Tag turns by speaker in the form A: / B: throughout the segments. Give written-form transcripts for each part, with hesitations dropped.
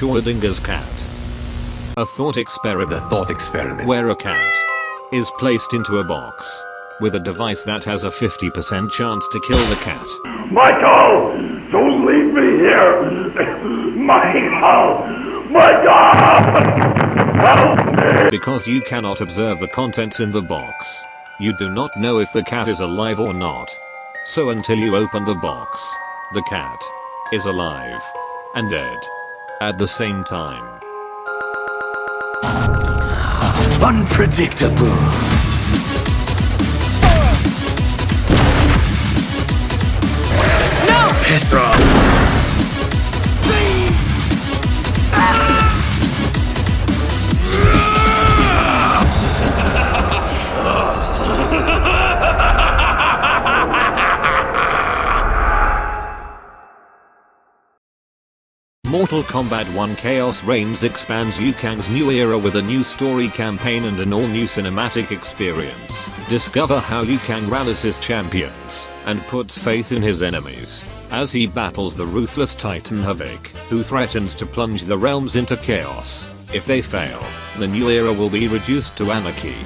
A: Schrodinger's cat. A thought experiment where a cat is placed into a box with a device that has a 50% chance to kill the cat.
B: Michael! Don't leave me here! Michael! Help me!
A: Because you cannot observe the contents in the box, you do not know if the cat is alive or not. So until you open the box, the cat is alive and dead at the same time.
C: Unpredictable. No! Piss off.
A: Mortal Kombat 1 Khaos Reigns expands Liu Kang's new era with a new story campaign and an all-new cinematic experience. Discover how Liu Kang rallies his champions and puts faith in his enemies as he battles the ruthless Titan Havik, who threatens to plunge the realms into chaos. If they fail, the new era will be reduced to anarchy.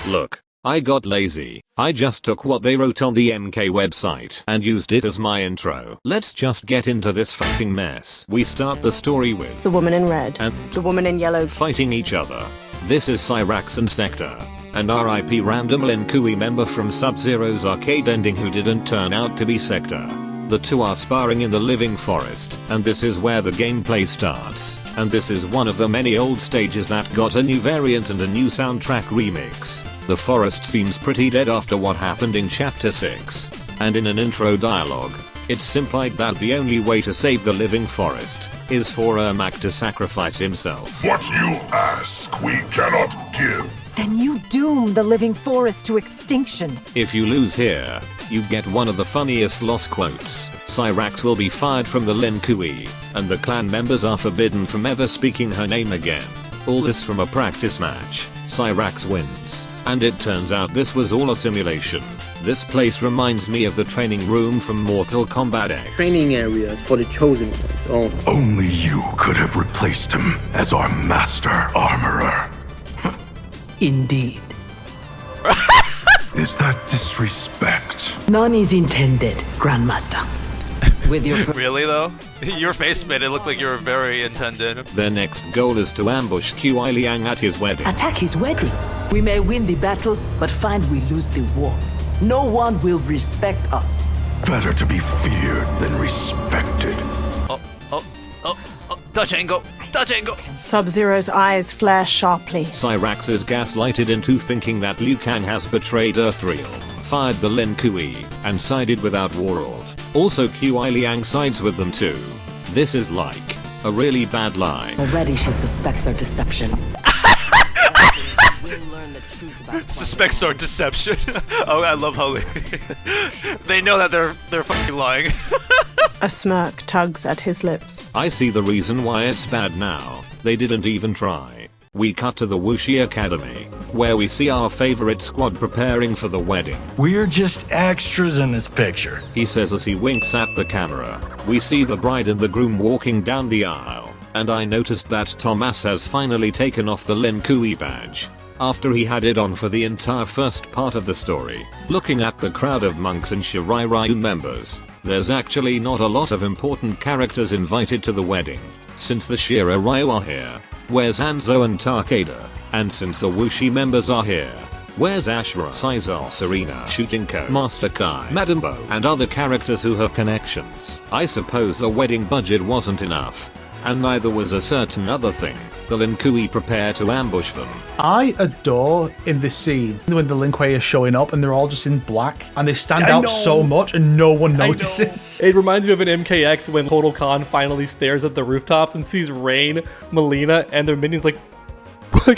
A: Look, I got lazy. I just took what they wrote on the MK website and used it as my intro. Let's just get into this fucking mess. We start the story with
D: the woman in red
A: and
D: the woman in yellow
A: fighting each other. This is Cyrax and Sector, and RIP random Lin Kui member from Sub-Zero's arcade ending who didn't turn out to be Sector. The two are sparring in the living forest, and this is where the gameplay starts. And this is one of the many old stages that got a new variant and a new soundtrack remix. The forest seems pretty dead after what happened in chapter 6. And in an intro dialogue, it's implied that the only way to save the living forest is for Ermac to sacrifice himself.
B: What you ask, we cannot give.
E: Then you doom the living forest to extinction.
A: If you lose here, you get one of the funniest loss quotes. Cyrax will be fired from the Lin Kui, and the clan members are forbidden from ever speaking her name again. All this from a practice match. Cyrax wins. And it turns out this was all a simulation. This place reminds me of the training room from Mortal Kombat X.
F: Training areas for the chosen ones only.
B: Only you could have replaced him as our master armorer.
G: Indeed.
B: Is that disrespect?
G: None is intended, Grandmaster. With your
H: Really though? Your face made it look like you were very intended.
A: Their next goal is to ambush Qi Liang at his wedding.
G: attack his wedding. We may win the battle, but find we lose the war. No one will respect us.
B: Better to be feared than respected.
H: Dutch angle! Dutch angle!
D: Sub-Zero's eyes flare sharply.
A: Cyrax is gaslighted into thinking that Liu Kang has betrayed Earthreal, fired the Lin Kui, and sided with Outworld. Also Qi Liang sides with them too. This is like a really bad lie.
E: Already she suspects our deception.
H: Suspects are deception. Oh, I love how they know that they're fucking lying.
D: A smirk tugs at his lips.
A: I see the reason why it's bad now. They didn't even try. We cut to the Wuxi Academy, where we see our favorite squad preparing for the wedding.
I: We're just extras in this picture,
A: he says as he winks at the camera. We see the bride and the groom walking down the aisle, and I noticed that Thomas has finally taken off the Lin Kui badge after he had it on for the entire first part of the story. Looking at the crowd of monks and Shirai members, there's actually not a lot of important characters invited to the wedding. Since the Shirai are here, where's Hanzo and Takeda? And since the Wuxi members are here, where's Ashura, Caesar, Serena, Shujinko, Master Kai, Madame Bo, and other characters who have connections? I suppose the wedding budget wasn't enough, and neither was a certain other thing. The Lin Kui prepare to ambush them.
J: I adore in this scene when the Lin Kui is showing up and they're all just in black and they stand out so much and no one notices.
K: It reminds me of an MKX when Total Khan finally stares at the rooftops and sees Rain, Melina, and their minions like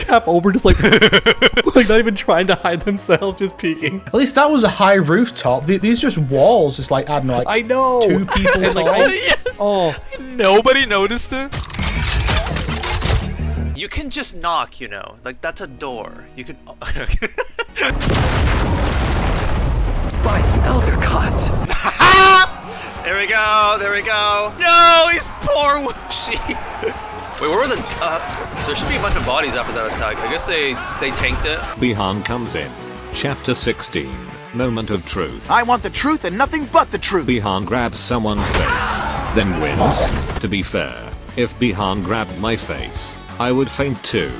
K: half over, just like like not even trying to hide themselves, just peeking.
J: At least that was a high rooftop. These just walls, just like I don't know, like
K: I know
J: 2 people
K: and
J: tall.
H: Yes.
K: Oh,
H: Nobody noticed it. You can just knock, you know, like that's a door. You can.
C: By the Elder Gods.
H: There we go. There we go. No, he's poor Wuxi. Wait, where was it? There should be a bunch of bodies after that attack. I guess they tanked it.
A: Bihan comes in. Chapter 16. Moment of truth.
C: I want the truth and nothing but the truth.
A: Bihan grabs someone's face, then wins. To be fair, if Bihan grabbed my face, I would faint too.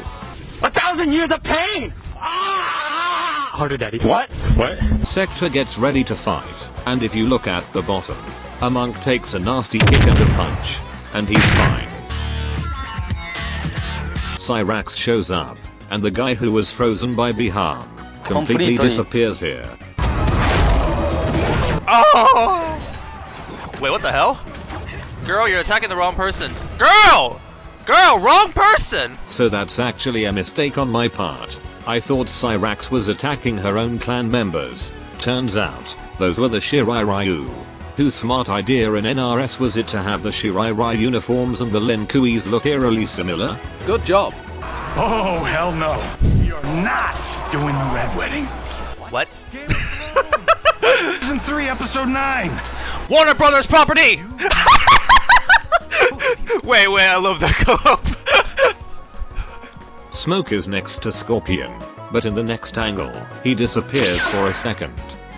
C: 1,000 years of pain! Harder, Daddy. What?
A: Sector gets ready to fight, and if you look at the bottom, a monk takes a nasty kick and a punch, and he's fine. Cyrax shows up, and the guy who was frozen by Bihan completely disappears here.
H: Oh! Wait, what the hell? Girl, you're attacking the wrong person. Girl! Girl, wrong person! So that's actually a mistake on my part. I thought Cyrax was attacking her own clan members. Turns out, those were the Shirai Ryu. Whose smart idea in NRS was it to have the Shirai Ryu uniforms and the Lin Kuis look eerily similar?
K: Good job.
I: Oh, hell no. You're not doing the Red Wedding.
H: What?
I: Season 3, Episode 9.
H: Warner Brothers property! wait, I love that clip.
A: Smoke is next to Scorpion, but in the next angle, he disappears for a second,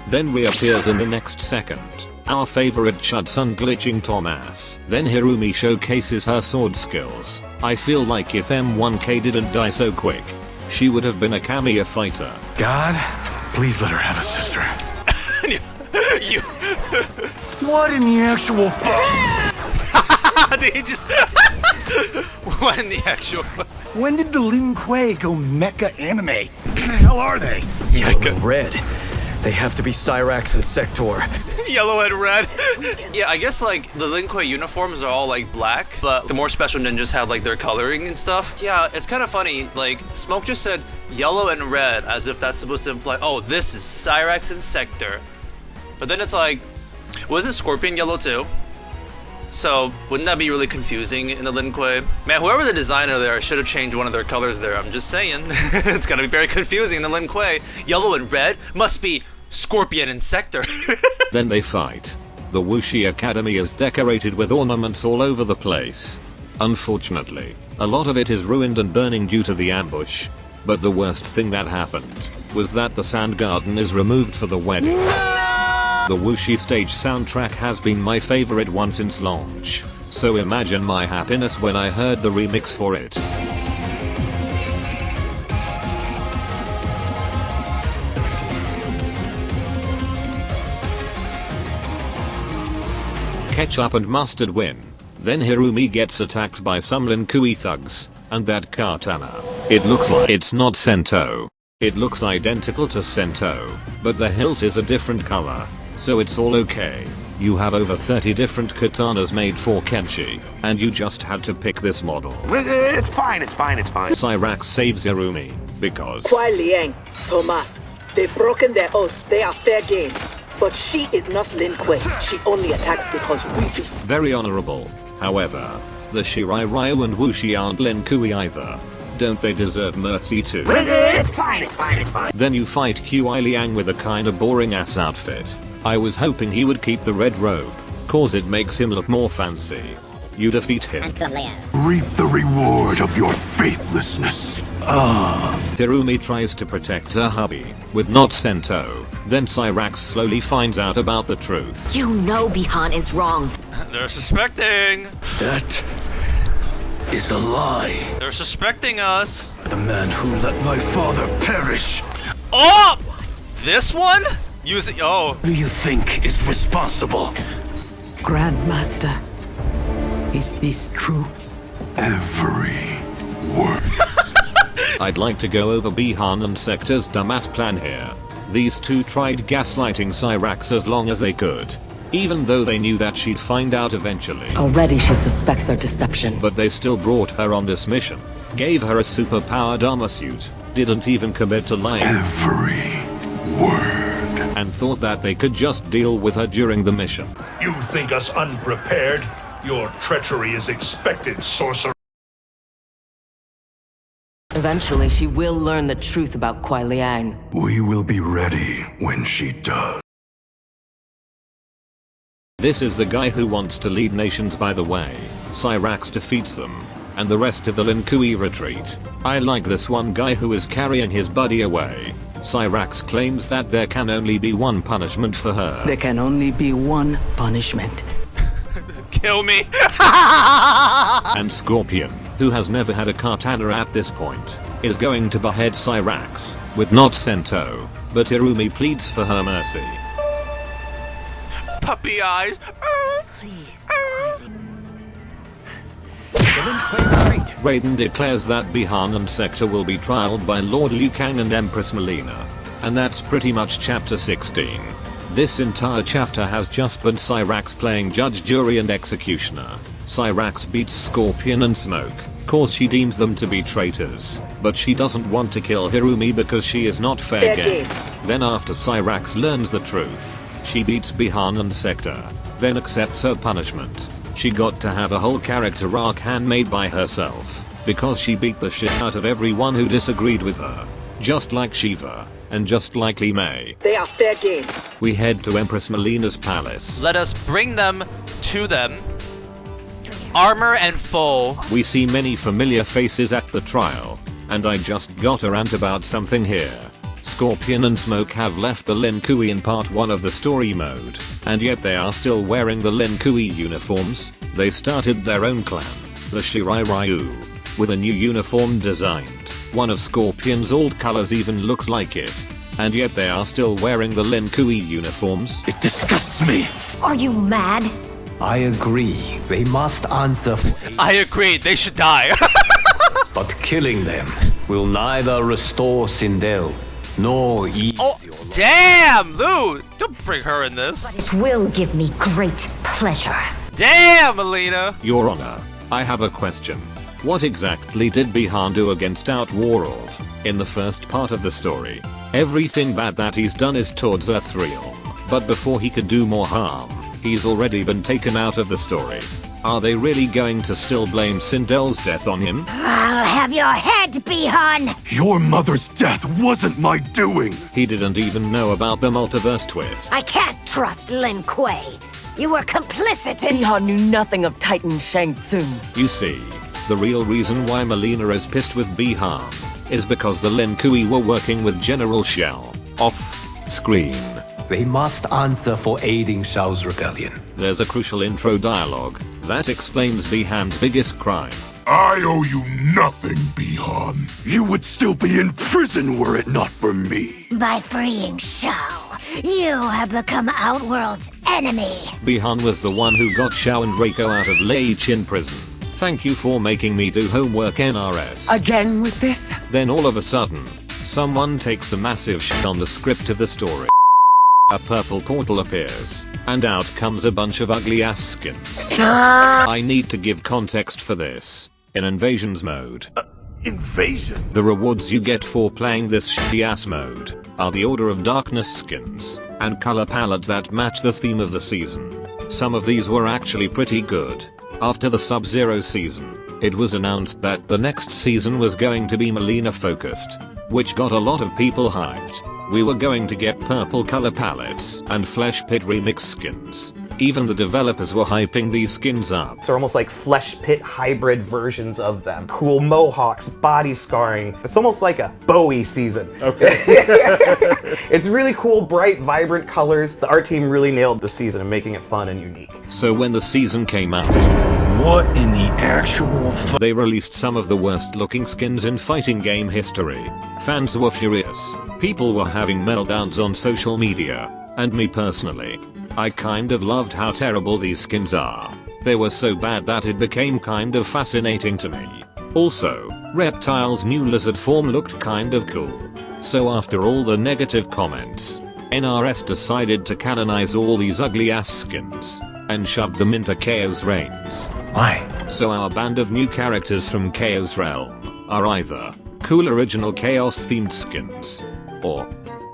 A: then reappears in the next second. Our favorite Chudson glitching Thomas. Then Hirumi showcases her sword skills. I feel like if M1K didn't die so quick, she would have been a Kamiya fighter.
I: God, please let her have a sister.
H: You.
I: What in the actual fuck?
H: Did he just... What in the actual fuck?
I: When did the Lin Kuei go mecha anime? Where the hell are they?
C: Yellow and red. They have to be Cyrax and Sector.
H: Yellow and red. Yeah, I guess like the Lin Kuei uniforms are all like black, but the more special ninjas have like their coloring and stuff. Yeah, it's kind of funny. Like Smoke just said yellow and red as if that's supposed to imply, oh, this is Cyrax and Sector. But then it's like, wasn't Scorpion yellow too? So wouldn't that be really confusing in the Lin Kuei? Man, whoever the designer there should have changed one of their colors there. I'm just saying. It's gonna be very confusing in the Lin Kuei. Yellow and red must be Scorpion and Sector.
A: Then they fight. The Wuxi Academy is decorated with ornaments all over the place. Unfortunately, a lot of it is ruined and burning due to the ambush. But the worst thing that happened was that the sand garden is removed for the wedding. The Wuxi stage soundtrack has been my favorite one since launch, so imagine my happiness when I heard the remix for it. Ketchup and mustard win. Then Hirumi gets attacked by some Lin Kuei thugs, and that katana. It looks like it's not Sento. It looks identical to Sento, but the hilt is a different color. So it's all okay. You have over 30 different katanas made for Kenshi, and you just had to pick this model.
C: It's fine.
A: Cyrax saves Hirumi, because
G: Kuai Liang, Thomas, they've broken their oath. They are fair game. But she is not Lin Kuei. She only attacks because we do.
A: Very honorable. However, the Shirai Ryu and Wuxi aren't Lin Kuei either. Don't they deserve mercy too?
C: It's fine.
A: Then you fight Kuai Liang with a kinda boring ass outfit. I was hoping he would keep the red robe, cause it makes him look more fancy. You defeat him.
B: Reap the reward of your faithlessness.
A: Hirumi tries to protect her hubby, with not Sento. Then Cyrax slowly finds out about the truth.
E: You know Bihan is wrong.
H: They're suspecting.
I: That is a lie.
H: They're suspecting us.
I: The man who let my father perish.
H: Oh! This one? Use it. Oh.
I: Who do you think is responsible?
G: Grandmaster, is this true?
B: Every word.
A: I'd like to go over Bihan and Sector's dumbass plan here. These two tried gaslighting Cyrax as long as they could, even though they knew that she'd find out eventually.
E: Already she suspects our deception.
A: But they still brought her on this mission, gave her a superpowered armor suit, didn't even commit to lying.
B: Every word.
A: And thought that they could just deal with her during the mission.
I: You think us unprepared? Your treachery is expected, sorcerer.
E: Eventually she will learn the truth about Kuai Liang.
B: We will be ready when she does.
A: This is the guy who wants to lead nations, by the way. Cyrax defeats them. and the rest of the Lin Kuei retreat. I like this one guy who is carrying his buddy away. Cyrax claims that there can only be one punishment for her.
G: There can only be one punishment.
H: Kill me.
A: And Scorpion, who has never had a katana at this point, is going to behead Cyrax, with not Sento, but Irumi pleads for her mercy.
H: Puppy eyes.
A: Raiden declares that Bihan and Sector will be trialed by Lord Liu Kang and Empress Melina. And that's pretty much chapter 16. This entire chapter has just been Cyrax playing judge, jury and executioner. Cyrax beats Scorpion and Smoke, cause she deems them to be traitors, but she doesn't want to kill Hirumi because she is not fair game. Then after Cyrax learns the truth, she beats Bihan and Sector, then accepts her punishment. She got to have a whole character arc handmade by herself, because she beat the shit out of everyone who disagreed with her. Just like Shiva, and just like Li Mei.
G: They are fair game.
A: We head to Empress Melina's palace.
H: Let us bring them to them. Armor and foe.
A: We see many familiar faces at the trial, and I just got a rant about something here. Scorpion and Smoke have left the Lin Kuei in part 1 of the story mode, and yet they are still wearing the Lin Kuei uniforms. They started their own clan, the Shirai Ryu, with a new uniform designed. One of Scorpion's old colors even looks like it, and yet they are still wearing the Lin Kuei uniforms.
C: It disgusts me.
E: Are you mad?
C: I agree. They must answer for
H: I agree, they should die.
C: but killing them will neither restore Sindel nor ease your life.
H: Damn, Lou! Don't bring her in this.
E: It will give me great pleasure.
H: Damn, Melina!
A: Your Honor, I have a question. What exactly did Bihan do against Outworld in the first part of the story? Everything bad that he's done is towards Earthrealm, but before he could do more harm, he's already been taken out of the story. Are they really going to still blame Sindel's death on him?
E: I'll have your head, Bihan!
B: Your mother's death wasn't my doing!
A: He didn't even know about the multiverse twist.
E: I can't trust Lin Kuei. You were complicit in—
L: Bihan knew nothing of Titan Shang Tsung.
A: You see, the real reason why Melina is pissed with Bihan is because the Lin Kuei were working with General Shao off screen.
C: They must answer for aiding Shao's rebellion.
A: There's a crucial intro dialogue that explains Bihan's biggest crime.
B: I owe you nothing, Bihan. You would still be in prison were it not for me.
E: By freeing Shao, you have become Outworld's enemy.
A: Bihan was the one who got Shao and Reiko out of Lei Chin prison. Thank you for making me do homework, NRS.
L: Again with this?
A: Then all of a sudden, someone takes a massive shit on the script of the story. A purple portal appears, and out comes a bunch of ugly ass skins. I need to give context for this. In Invasions mode,
B: Invasion?
A: the rewards you get for playing this shitty ass mode are the Order of Darkness skins, and color palettes that match the theme of the season. Some of these were actually pretty good. After the Sub-Zero season, it was announced that the next season was going to be Melina focused, which got a lot of people hyped. We were going to get purple color palettes and Flesh Pit remix skins. Even the developers were hyping these skins up.
M: They're almost like Flesh Pit hybrid versions of them. Cool mohawks, body scarring. It's almost like a Bowie season. Okay. It's really cool, bright, vibrant colors. The art team really nailed the season and making it fun and unique.
A: So when the season came out,
B: What in the actual
A: they released some of the worst looking skins in fighting game history. Fans were furious. People were having meltdowns on social media. And me personally, I kind of loved how terrible these skins are. They were so bad that it became kind of fascinating to me. Also, Reptile's new lizard form looked kind of cool. So after all the negative comments, NRS decided to canonize all these ugly ass skins and shoved them into Khaos Reigns.
C: Why?
A: So our band of new characters from Khaos Realm are either cool original Chaos themed skins, or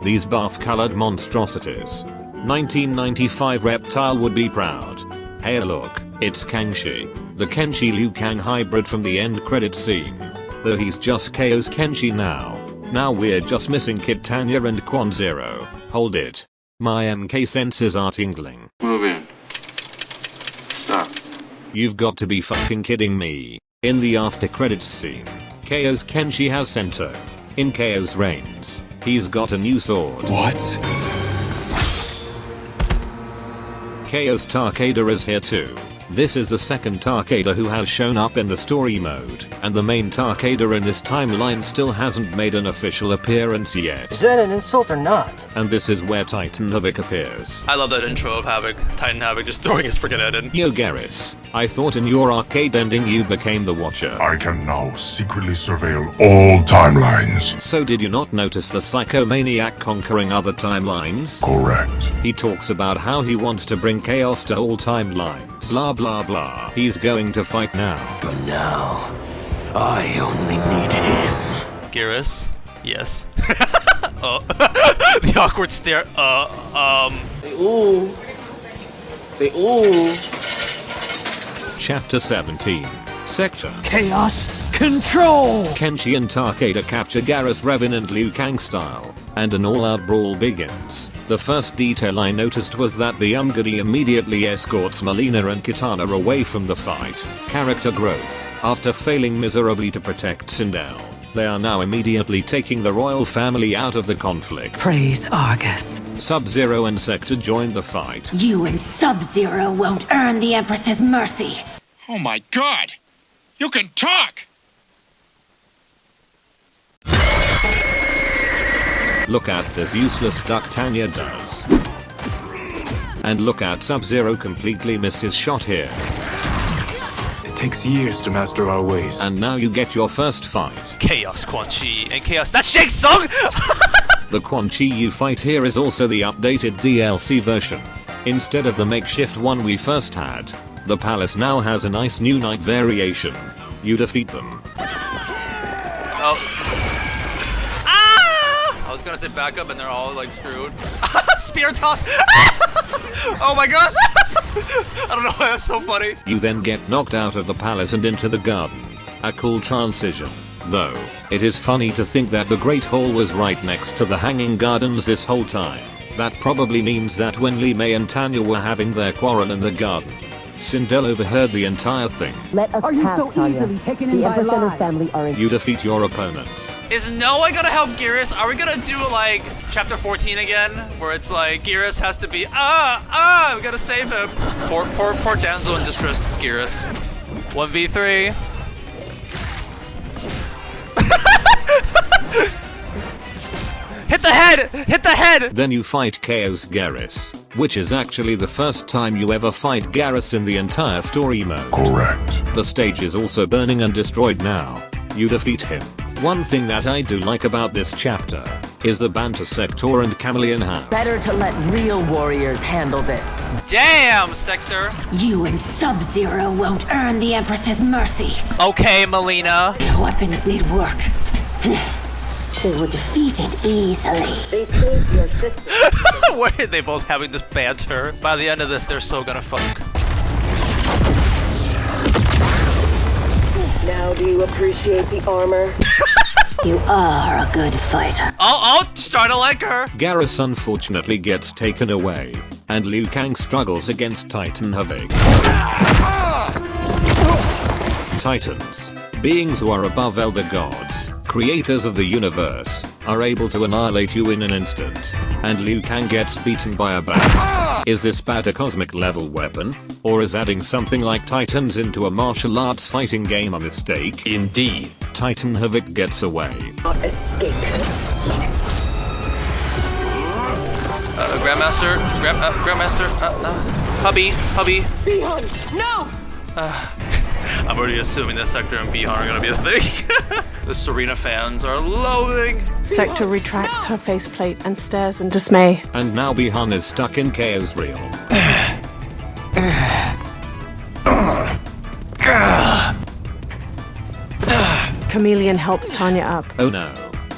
A: these buff colored monstrosities. 1995 Reptile would be proud. Hey look, it's Kangxi, the Kenshi Liu Kang hybrid from the end credit scene. Though he's just Chaos Kenshi now. Now we're just missing Kid Tanya and Quan Zero. Hold it. My MK senses are tingling.
N: Move in. Stop.
A: You've got to be fucking kidding me. In the after credits scene, Khaos Kenshi has Sento. In Khaos Reigns, he's got a new sword.
B: What?
A: Khaos Takeda is here too. This is the second Takeda who has shown up in the story mode, and the main Takeda in this timeline still hasn't made an official appearance yet.
N: Is that an insult or not?
A: And this is where Titan Havik appears.
H: I love that intro of Havik, Titan Havik just throwing his freaking head in.
A: Yo Garrus, I thought in your arcade ending you became the Watcher.
B: I can now secretly surveil all timelines.
A: So did you not notice the psychomaniac conquering other timelines?
B: Correct.
A: He talks about how he wants to bring chaos to all timelines. Blah blah blah. He's going to fight now.
N: But now, I only need him.
H: Garrus? Yes. The awkward stare.
N: Say ooh. Say ooh.
A: Chapter 17. Sector.
N: Chaos Control!
A: Kenshi and Takeda capture Garrus Revenant Liu Kang style, and an all-out brawl begins. The first detail I noticed was that the Umgadi immediately escorts Melina and Kitana away from the fight. Character growth. After failing miserably to protect Sindel, they are now immediately taking the royal family out of the conflict.
L: Praise Argus.
A: Sub-Zero and Sector join the fight.
E: You and Sub-Zero won't earn the Empress's mercy.
O: Oh my god! You can talk!
A: Look at this useless stuck Tanya does. And look at Sub-Zero completely missed his shot here.
O: It takes years to master our ways.
A: And now you get your first fight.
H: Chaos Quan Chi and Chaos. That's Shang Tsung!
A: The Quan Chi you fight here is also the updated DLC version. Instead of the makeshift one we first had, the palace now has a nice new night variation. You defeat them.
H: Oh. I was gonna say back up and they're all like screwed. Spear toss! Oh my gosh! I don't know why that's so funny.
A: You then get knocked out of the palace and into the garden. A cool transition. Though, it is funny to think that the Great Hall was right next to the Hanging Gardens this whole time. That probably means that when Li Mei and Tanya were having their quarrel in the garden, Sindel overheard the entire thing.
P: Let us pass, Tanya. The Empress and her family are in.
A: You defeat your opponents.
H: Is no one gonna help Geras? Are we gonna do like chapter 14 again? Where it's like Geras has to be, we gotta save him. Poor damsel in distress, Geras. 1v3. Hit the head! Hit the head!
A: Then you fight Khaos Garrus, which is actually the first time you ever fight Garrus in the entire story mode.
B: Correct.
A: The stage is also burning and destroyed now. You defeat him. One thing that I do like about this chapter is the banter Sector and Chameleon have.
L: Better to let real warriors handle this.
H: Damn, Sector!
E: You and Sub-Zero won't earn the Empress's mercy.
H: Okay, Melina.
E: Your weapons need work. They were defeated easily.
P: They saved your sister.
H: Why are they both having this banter? By the end of this, they're so gonna fuck.
P: Now do you appreciate the armor?
E: You are a good fighter.
H: I'll start to like her.
A: Garrus unfortunately gets taken away, and Liu Kang struggles against Titan Havik. Titans, beings who are above elder gods, creators of the universe, are able to annihilate you in an instant, and Liu Kang gets beaten by a bat. Is this bat a cosmic level weapon? Or is adding something like Titans into a martial arts fighting game a mistake?
C: Indeed.
A: Titan Havik gets away.
P: Escape.
H: Grandmaster, hubby.
P: Bihan, no!
H: I'm already assuming that Sector and Bihan are gonna be a thing. The Serena fans are loathing.
D: Sector retracts her faceplate and stares in dismay.
A: And now Bihan is stuck in Chaos Real.
D: Chameleon helps Tanya up.
A: Oh no,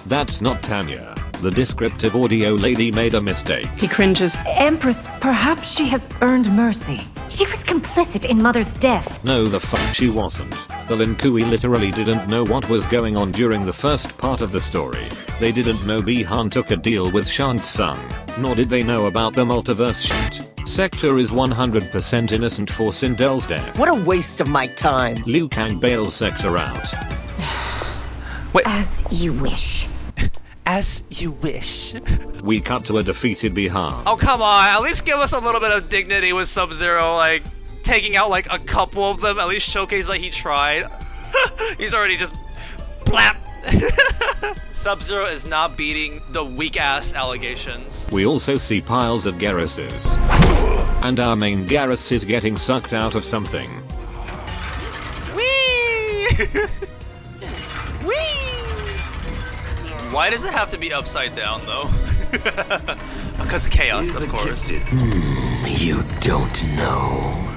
A: that's not Tanya. The descriptive audio lady made a mistake.
D: He cringes.
Q: Empress, perhaps she has earned mercy.
E: She was complicit in Mother's death.
A: No, the fuck she wasn't. The Lin Kui literally didn't know what was going on during the first part of the story. They didn't know Bihan took a deal with Shang Tsung, nor did they know about the multiverse shit. Sector is 100% innocent for Sindel's death.
L: What a waste of my time.
A: Liu Kang bails Sector out.
H: Wait.
E: As you wish.
H: As you wish.
A: We cut to a defeated Bihar.
H: Oh, come on. At least give us a little bit of dignity with Sub-Zero, like, taking out, like, a couple of them. At least showcase that he tried. He's already just... blap. Sub-Zero is not beating the weak-ass allegations.
A: We also see piles of Garruses. And our main Garrus is getting sucked out of something.
H: Whee! Whee! Why does it have to be upside down, though? Because chaos, of course.
N: You don't know.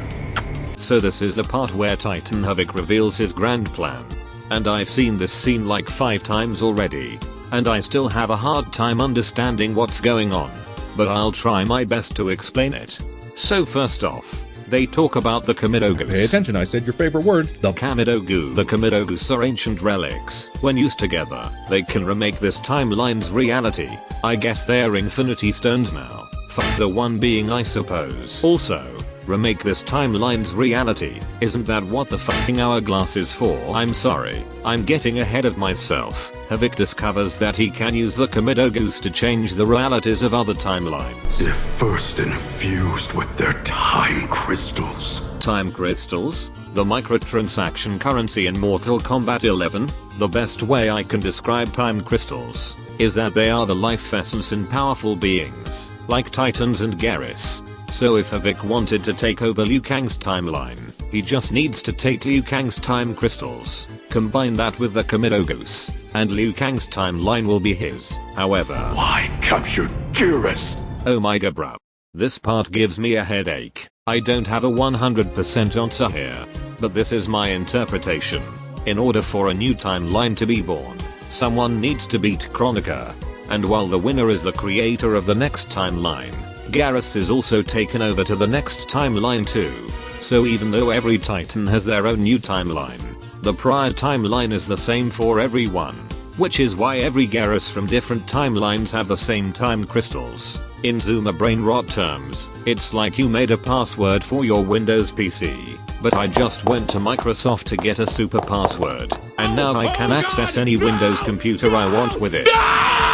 A: So this is the part where Titan Havik reveals his grand plan. And I've seen this scene like 5 times already. And I still have a hard time understanding what's going on. But I'll try my best to explain it. So first off, they talk about the Kamidogus.
R: Pay attention, I said your favorite word.
A: The Kamidogu. The Kamidogus are ancient relics. When used together, they can remake this timeline's reality. I guess they're Infinity Stones now. Fuck the one being, I suppose. Also, remake this timeline's reality. Isn't that what the fucking hourglass is for? I'm sorry, I'm getting ahead of myself. Havik discovers that he can use the Kamidogus to change the realities of other timelines.
B: If first infused with their time crystals.
A: Time crystals? The microtransaction currency in Mortal Kombat 11? The best way I can describe time crystals is that they are the life essence in powerful beings, like Titans and Garrus. So if Havik wanted to take over Liu Kang's timeline, he just needs to take Liu Kang's time crystals, combine that with the Kamidogus, and Liu Kang's timeline will be his. However,
B: why capture Garrus?
A: Oh my god, bruh. This part gives me a headache. I don't have a 100% answer here, but this is my interpretation. In order for a new timeline to be born, someone needs to beat Kronika, and while the winner is the creator of the next timeline, Garrus is also taken over to the next timeline too. So even though every Titan has their own new timeline, the prior timeline is the same for everyone. Which is why every Garrus from different timelines have the same time crystals. In Zoomer brain rot terms, it's like you made a password for your Windows PC, but I just went to Microsoft to get a super password, and now I can access any Windows computer I want with it.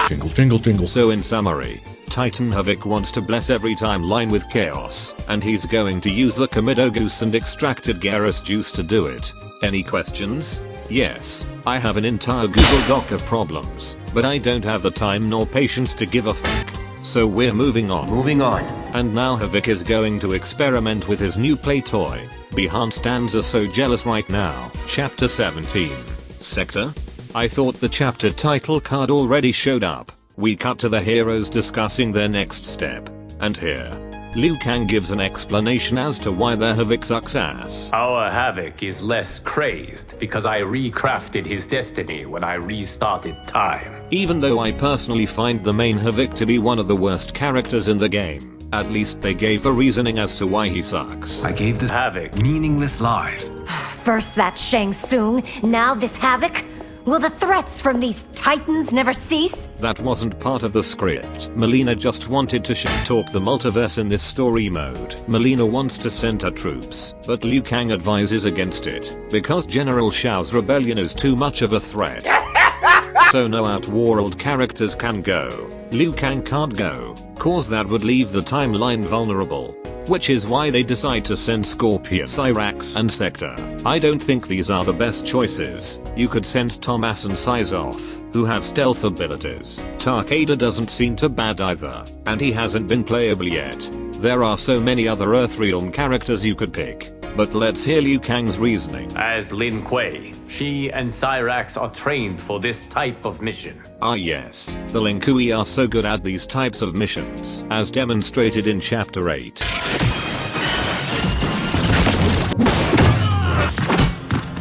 R: Jingle, jingle, jingle.
A: So in summary, Titan Havik wants to bless every timeline with chaos, and he's going to use the Kamidogus and extracted Garrus juice to do it. Any questions? Yes, I have an entire Google Doc of problems, but I don't have the time nor patience to give a fuck. So we're moving on. And now Havik is going to experiment with his new play toy. Bihan stands are so jealous right now. Chapter 17. Sector? I thought the chapter title card already showed up. We cut to the heroes discussing their next step. And here, Liu Kang gives an explanation as to why their Havik sucks ass.
C: Our Havik is less crazed because I recrafted his destiny when I restarted time.
A: Even though I personally find the main Havik to be one of the worst characters in the game, at least they gave a reasoning as to why he sucks.
N: I gave the
C: Havik
N: meaningless lives.
E: First that Shang Tsung, now this Havik? Will the threats from these titans never cease?
A: That wasn't part of the script. Melina just wanted to talk the multiverse in this story mode. Melina wants to send her troops, but Liu Kang advises against it, because General Shao's rebellion is too much of a threat. So no Outworld characters can go. Liu Kang can't go, cause that would leave the timeline vulnerable. Which is why they decide to send Scorpius, Cyrax, and Sector. I don't think these are the best choices. You could send Thomas and Syzoff, who have stealth abilities. Takeda doesn't seem too bad either, and he hasn't been playable yet. There are so many other Earthrealm characters you could pick. But let's hear Liu Kang's reasoning.
C: As Lin Kuei, she and Cyrax are trained for this type of mission.
A: Ah yes, the Lin Kuei are so good at these types of missions, as demonstrated in Chapter 8.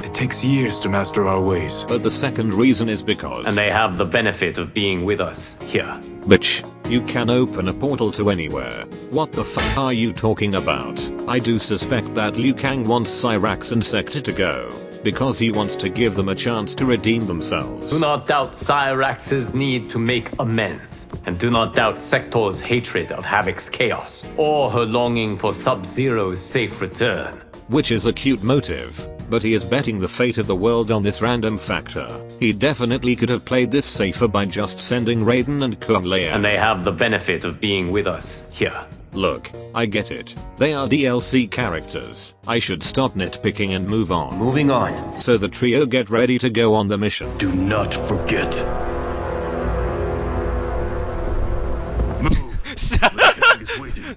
O: It takes years to master our ways.
A: But the second reason is because...
C: And they have the benefit of being with us here.
A: Bitch, you can open a portal to anywhere. What the fuck are you talking about? I do suspect that Liu Kang wants Cyrax and Sector to go. because he wants to give them a chance to redeem themselves.
C: Do not doubt Cyrax's need to make amends, and do not doubt Sector's hatred of Havik's chaos, or her longing for Sub-Zero's safe return.
A: Which is a cute motive, but he is betting the fate of the world on this random factor. He definitely could have played this safer by just sending Raiden and Khaloseum.
C: And they have the benefit of being with us here.
A: Look, I get it. They are DLC characters. I should stop nitpicking and move on.
N: Moving on.
A: So the trio get ready to go on the mission.
N: Do not forget.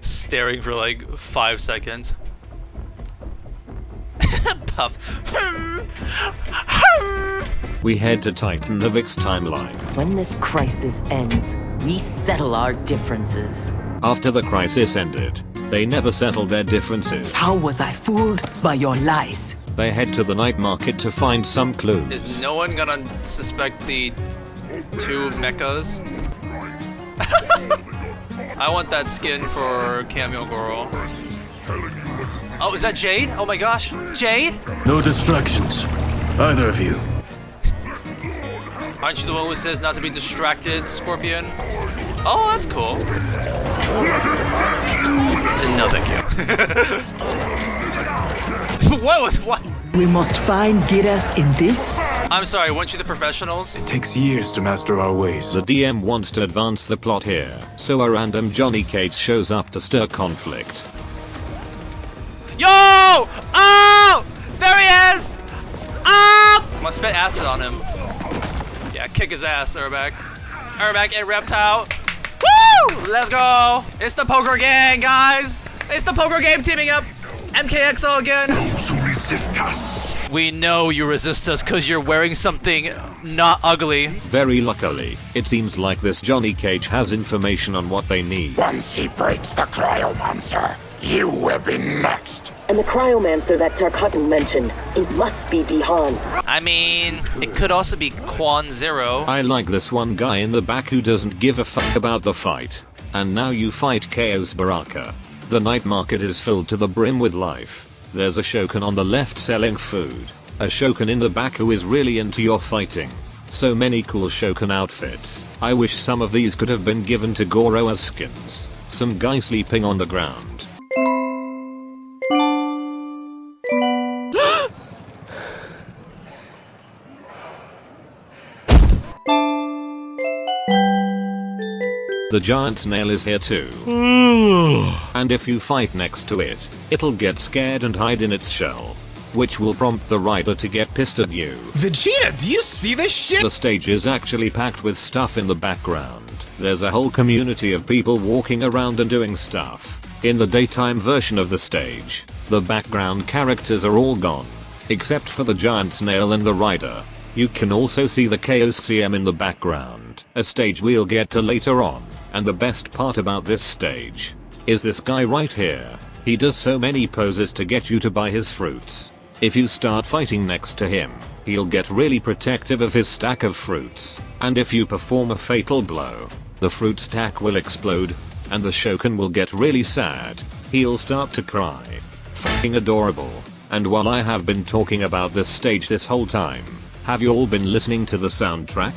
H: Staring for like 5 seconds. Puff.
A: We head to Titan Havik's timeline.
L: When this crisis ends, we settle our differences.
A: After the crisis ended, they never settled their differences.
S: How was I fooled by your lies?
A: They head to the night market to find some clues.
H: Is no one gonna suspect the 2 mechas? I want that skin for Cameo Girl. Oh, is that Jade? Oh my gosh, Jade?
N: No distractions, either of you.
H: Aren't you the one who says not to be distracted, Scorpion? Oh, that's cool. No, thank you. What?
S: We must find Giras in this?
H: I'm sorry, weren't you the professionals?
O: It takes years to master our ways.
A: The DM wants to advance the plot here, so a random Johnny Cage shows up to stir conflict.
H: Yo! Oh! There he is! Oh! I'm gonna spit acid on him. Yeah, kick his ass, Urbak. Urbak and Reptile. Woo! Let's go! It's the poker gang, guys! It's the poker game teaming up! MKXO again!
B: Those who resist us!
H: We know you resist us because you're wearing something not ugly.
A: Very luckily, it seems like this Johnny Cage has information on what they need.
B: Once he breaks the cryomancer, you will be next.
P: And the cryomancer that Tarkatan mentioned, it must be Bihan.
H: I mean, it could also be Quan Zero.
A: I like this one guy in the back who doesn't give a fuck about the fight. And now you fight Chaos Baraka. The night market is filled to the brim with life. There's a Shokan on the left selling food. A Shokan in the back who is really into your fighting. So many cool Shokan outfits. I wish some of these could have been given to Goro as skins. Some guy sleeping on the ground. The giant snail is here too. And if you fight next to it, it'll get scared and hide in its shell, which will prompt the rider to get pissed at you.
T: Vegeta, do you see this shit?
A: The stage is actually packed with stuff in the background. There's a whole community of people walking around and doing stuff. In the daytime version of the stage, the background characters are all gone, except for the giant snail and the rider. You can also see the Khaloseum in the background, a stage we'll get to later on. And the best part about this stage is this guy right here. He does so many poses to get you to buy his fruits. If you start fighting next to him, he'll get really protective of his stack of fruits. And if you perform a fatal blow, the fruit stack will explode, and the Shokan will get really sad. He'll start to cry. Fucking adorable. And while I have been talking about this stage this whole time, have you all been listening to the soundtrack?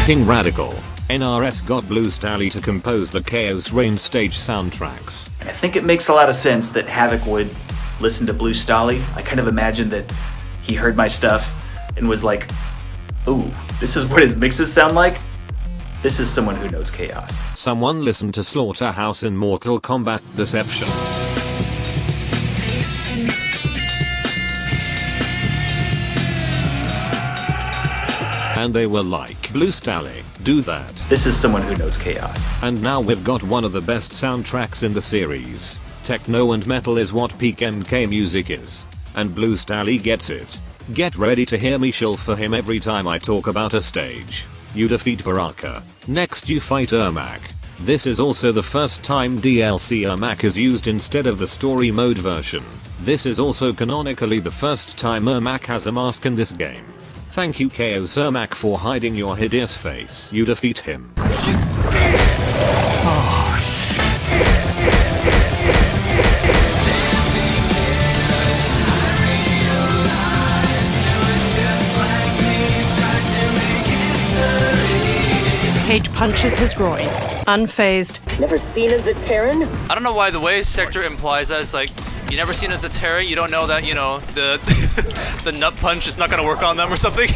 A: Fucking radical. NRS got Blue Stally to compose the Khaos Reigns stage soundtracks.
U: I think it makes a lot of sense that Havik would listen to Blue Stally. I kind of imagined that he heard my stuff and was like, ooh, this is what his mixes sound like? This is someone who knows chaos.
A: Someone listened to Slaughterhouse in Mortal Kombat Deception. And they were like, Blue Stally, do that.
U: This is someone who knows chaos.
A: And now we've got one of the best soundtracks in the series. Techno and metal is what peak M1K music is. And Blue Stally gets it. Get ready to hear me shill for him every time I talk about a stage. You defeat Baraka. Next you fight Ermac. This is also the first time DLC Ermac is used instead of the story mode version. This is also canonically the first time Ermac has a mask in this game. Thank you Khaos Ermac for hiding your hideous face. You defeat him.
D: Cage punches his groin, unfazed.
G: Never seen a Zaterran?
H: I don't know why the way Sector implies that it's like, you never seen a Zaterran, you don't know that, you know, the the nut punch is not gonna work on them or something.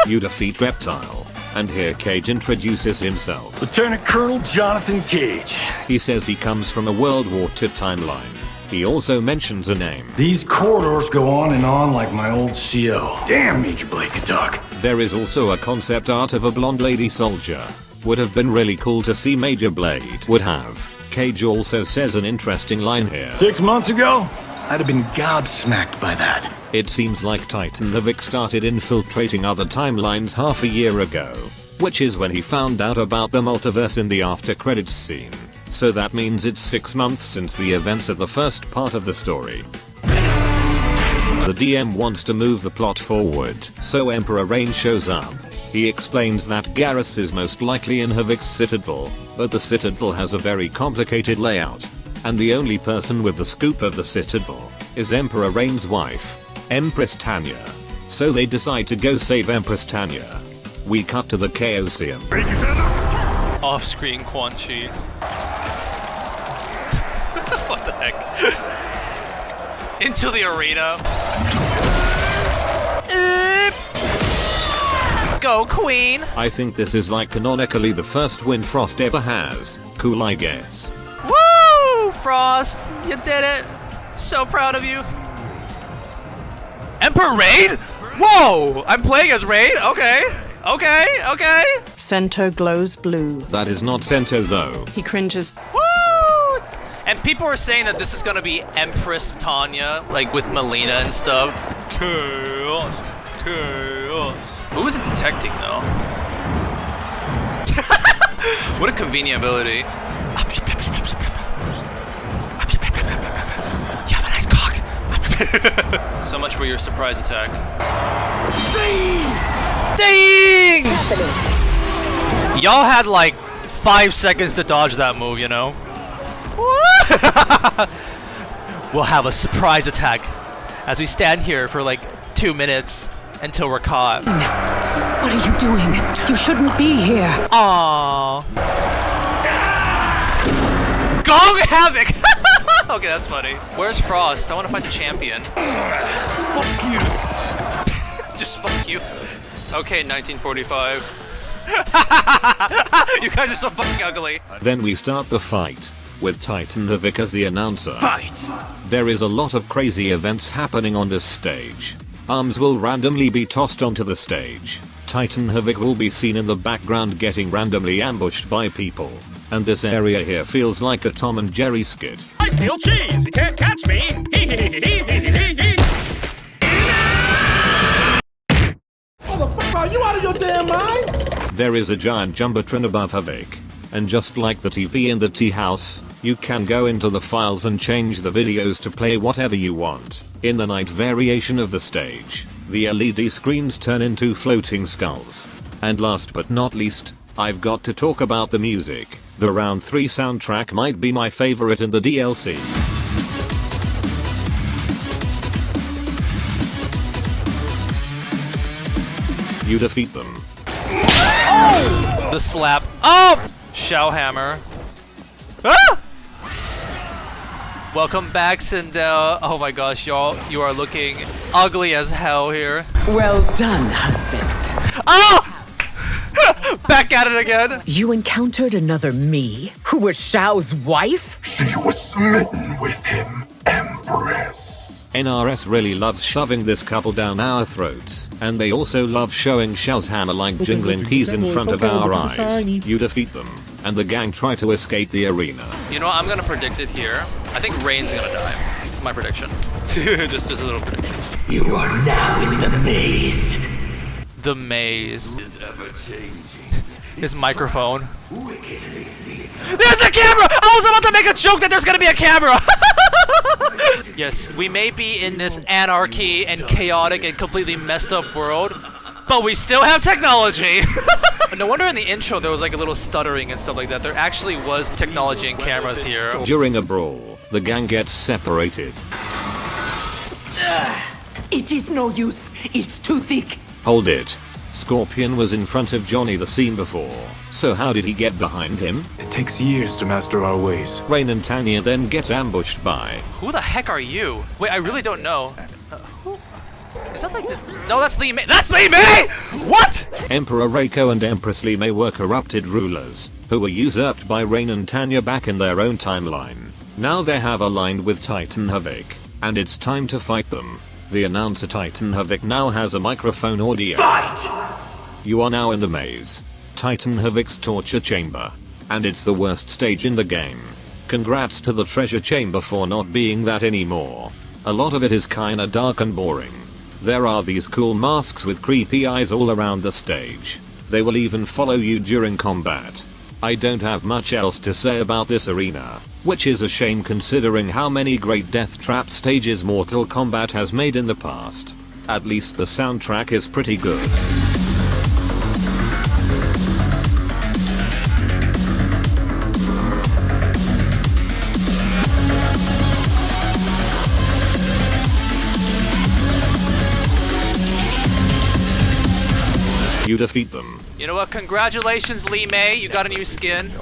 A: You defeat Reptile, and here Cage introduces himself.
N: Lieutenant Colonel Jonathan Cage.
A: He says he comes from a World War II timeline. He also mentions a name.
N: These corridors go on and on like my old CO. Damn, Major Blake could talk.
A: There is also a concept art of a blonde lady soldier. Would have been really cool to see Major Blade. Would have. Cage also says an interesting line here.
N: 6 months ago, I'd have been gobsmacked by that.
A: It seems like Titan Havik started infiltrating other timelines half a year ago, which is when he found out about the multiverse in the after credits scene. So that means it's 6 months since the events of the first part of the story. The DM wants to move the plot forward, so Emperor Reigns shows up. He explains that Garrus is most likely in Havik's citadel, but the citadel has a very complicated layout, and the only person with the scoop of the citadel is Emperor Reigns' wife, Empress Tanya. So they decide to go save Empress Tanya. We cut to the Khaloseum.
H: Off-screen Quan Chi. What the heck? Into the arena. Go, Queen!
A: I think this is like canonically the first win Frost ever has. Cool, I guess.
H: Woo! Frost, you did it! So proud of you. Emperor Raid? Whoa! I'm playing as Raid? Okay. Okay, okay.
D: Sento glows blue.
A: That is not Sento though.
D: He cringes.
H: Woo! And people are saying that this is gonna be Empress Tanya, like with Melina and stuff. Chaos. Chaos. Who is it detecting though? What a convenient ability. You have a nice cock. So much for your surprise attack. Ding! Y'all had like 5 seconds to dodge that move, you know? We'll have a surprise attack as we stand here for like 2 minutes until we're caught.
S: What are you doing? You shouldn't be here.
H: Aww. Gong Havik! Okay, that's funny. Where's Frost? I want to fight the champion. Fuck you. Just fuck you. Okay, 1945. You guys are so fucking ugly.
A: Then we start the fight, with Titan Havik as the announcer.
H: Fight!
A: There is a lot of crazy events happening on this stage. Arms will randomly be tossed onto the stage. Titan Havik will be seen in the background getting randomly ambushed by people. And this area here feels like a Tom and Jerry skit.
F: I steal cheese! You can't catch me!
V: Motherfucker, are you out of your damn mind?
A: There is a giant jumbotron above Havik. And just like the TV in the tea house, you can go into the files and change the videos to play whatever you want. In the night variation of the stage, the LED screens turn into floating skulls. And last but not least, I've got to talk about the music. The Round 3 soundtrack might be my favorite in the DLC. You defeat them.
H: Oh! The slap. Oh! Showhammer. Ah! Welcome back, Sindel. Oh my gosh, y'all. You are looking ugly as hell here.
S: Well done, husband.
H: Oh! Back at it again.
S: You encountered another me, who was Xiao's wife?
B: She was smitten with him, Empress.
A: NRS really loves shoving this couple down our throats, and they also love showing Xiao's hammer like jingling keys in front of our eyes. You defeat them, and the gang try to escape the arena.
H: You know what, I'm gonna predict it here. I think Rain's gonna die. My prediction. just a little prediction.
N: You are now in the maze.
H: The maze. His microphone. There's a camera! I was about to make a joke that there's gonna be a camera! Yes, we may be in this anarchy and chaotic and completely messed up world, but we still have technology! No wonder in the intro there was like a little stuttering and stuff like that. There actually was technology and cameras here.
A: During a brawl, the gang gets separated.
V: It is no use. It's too thick.
A: Hold it. Scorpion was in front of Johnny the scene before, so how did he get behind him?
O: It takes years to master our ways.
A: Rain and Tanya then get ambushed by...
H: Who the heck are you? Wait, I really don't know. Who? Is that like the... No, that's Lee May. That's Lee May! What?
A: Emperor Reiko and Empress Lee May were corrupted rulers, who were usurped by Rain and Tanya back in their own timeline. Now they have aligned with Titan Havik, and it's time to fight them. The announcer Titan Havik now has a microphone audio.
V: Fight!
A: You are now in the maze, Titan Havik's torture chamber, and it's the worst stage in the game. Congrats to the treasure chamber for not being that anymore. A lot of it is kinda dark and boring. There are these cool masks with creepy eyes all around the stage. They will even follow you during combat. I don't have much else to say about this arena, which is a shame considering how many great death trap stages Mortal Kombat has made in the past. At least the soundtrack is pretty good. You defeat them.
H: You know what? Congratulations, Lee May. You got a new skin.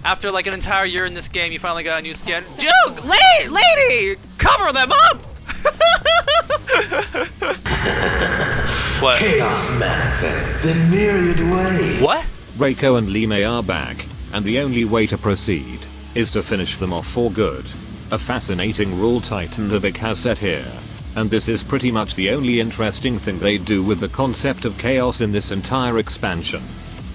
H: After like an entire year in this game, you finally got a new skin. Dude, lady, cover them up. What?
V: Chaos manifests in myriad ways.
H: What?
A: Reiko and Lee May are back, and the only way to proceed is to finish them off for good. A fascinating rule Titan Havik has set here. And this is pretty much the only interesting thing they do with the concept of chaos in this entire expansion.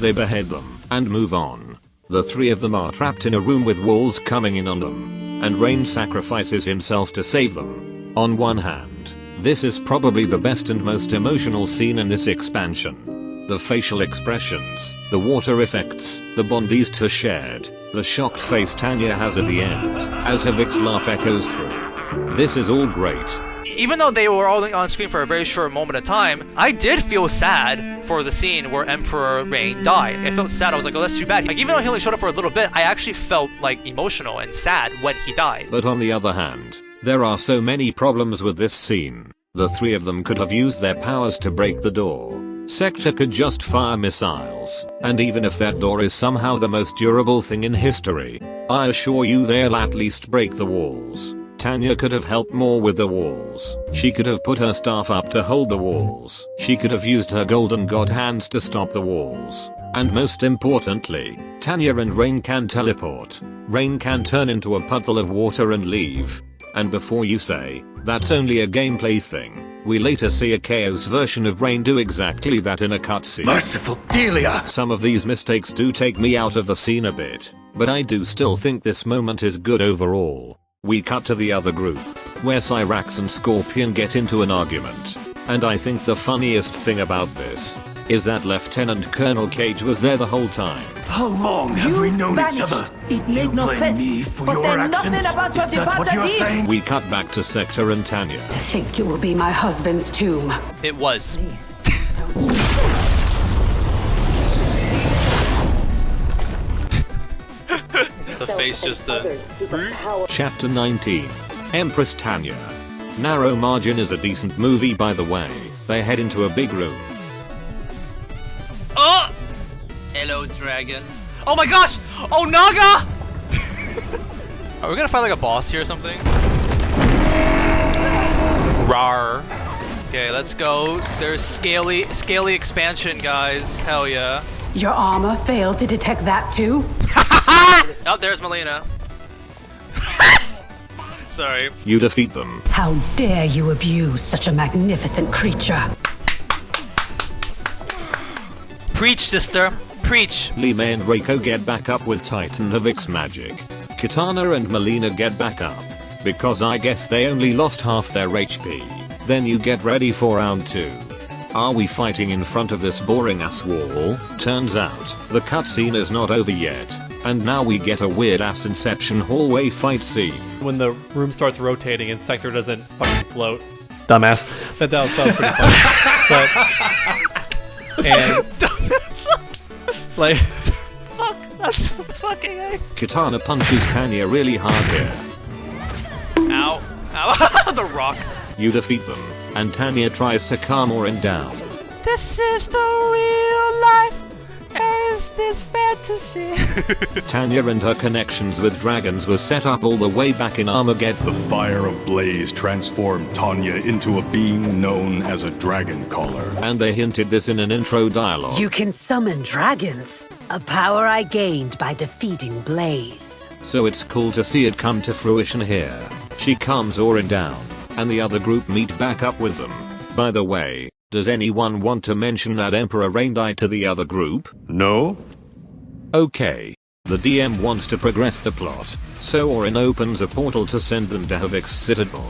A: They behead them, and move on. The three of them are trapped in a room with walls coming in on them, and Rain sacrifices himself to save them. On one hand, this is probably the best and most emotional scene in this expansion. The facial expressions, the water effects, the bond these two shared, the shocked face Tanya has at the end, as Havik's laugh echoes through. This is all great.
H: Even though they were all on screen for a very short moment of time, I did feel sad for the scene where Emperor Rain died. It felt sad. I was like, oh, that's too bad. Like, even though he only showed up for a little bit, I actually felt like emotional and sad when he died.
A: But on the other hand, there are so many problems with this scene. The three of them could have used their powers to break the door. Sector could just fire missiles, and even if that door is somehow the most durable thing in history, I assure you they'll at least break the walls. Tanya could have helped more with the walls. She could have put her staff up to hold the walls. She could have used her golden god hands to stop the walls. And most importantly, Tanya and Rain can teleport. Rain can turn into a puddle of water and leave. And before you say, that's only a gameplay thing, we later see a Chaos version of Rain do exactly that in a cutscene.
V: Merciful Delia!
A: Some of these mistakes do take me out of the scene a bit, but I do still think this moment is good overall. We cut to the other group, where Cyrax and Scorpion get into an argument. And I think the funniest thing about this is that Lieutenant Colonel Cage was there the whole time.
V: How long have we known each other?
P: It made no sense.
V: Me for
P: but
V: your
P: then
V: actions?
P: nothing about your
V: Is that what
P: departure
V: you're
P: did.
V: saying?
A: We cut back to Sector and Tanya.
Q: To think you will be my husband's tomb.
H: It was.
Q: Please,
H: The face just
A: Chapter 19. Empress Tanya. Narrow Margin is a decent movie by the way. They head into a big room.
H: Oh! Hello, dragon. Oh my gosh! Oh, Naga! Are we gonna fight like a boss here or something? Rawr. Okay, let's go. There's scaly expansion, guys. Hell yeah.
Q: your armor failed to detect that too?
H: Oh, there's Melina. Sorry.
A: You defeat them.
Q: How dare you abuse such a magnificent creature?
H: Preach, sister. Preach.
A: Lee May and Reiko get back up with Titan Havik's magic. Kitana and Melina get back up. Because I guess they only lost half their HP. Then you get ready for round 2. Are we fighting in front of this boring ass wall? Turns out, the cutscene is not over yet. And now we get a weird ass Inception hallway fight scene.
J: When the room starts rotating and Sector doesn't fucking float. Dumbass. That was pretty funny. But, and Like,
H: Fuck, that's fucking A.
A: Kitana punches Tanya really hard here.
H: Ow. Ow. The rock.
A: You defeat them, and Tanya tries to calm Orin down.
H: This is the real life. Or is this fantasy?
A: Tanya and her connections with dragons was set up all the way back in Armageddon.
N: The fire of Blaze transformed Tanya into a being known as a dragon caller.
A: And they hinted this in an intro dialogue.
Q: You can summon dragons, a power I gained by defeating Blaze.
A: So it's cool to see it come to fruition here. She calms Orin down, and the other group meet back up with them. By the way, does anyone want to mention that Emperor Reign died to the other group?
N: No?
A: Okay. The DM wants to progress the plot, so Orin opens a portal to send them to Havik's citadel.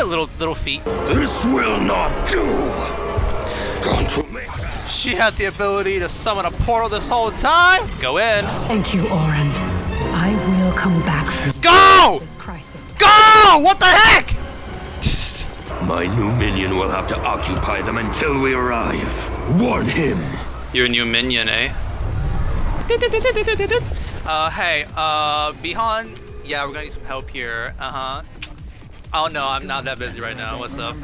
H: little feet.
B: This will not do.
H: She had the ability to summon a portal this whole time. Go in.
Q: Thank you, Orin. I will come back for you.
H: Go! Go! What the heck?
B: My new minion will have to occupy them until we arrive. Warn him.
H: Your new minion, eh? Hey, Bihan. Yeah, we're gonna need some help here. Oh no, I'm not that busy right now. What's up?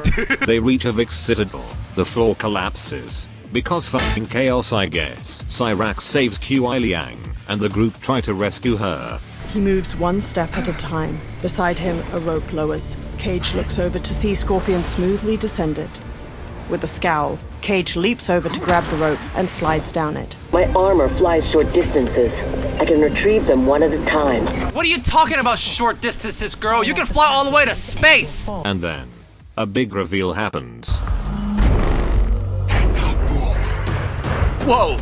A: They reach Havik's citadel. The floor collapses. Because fucking chaos, I guess. Cyrax saves Qi Liang, and the group try to rescue her.
D: He moves one step at a time. Beside him, a rope lowers. Cage looks over to see Scorpion smoothly descended. With a scowl, Cage leaps over to grab the rope and slides down it.
P: My armor flies short distances. I can retrieve them one at a time.
H: What are you talking about short distances, girl? You can fly all the way to space!
A: And then, a big reveal happens.
I: Whoa!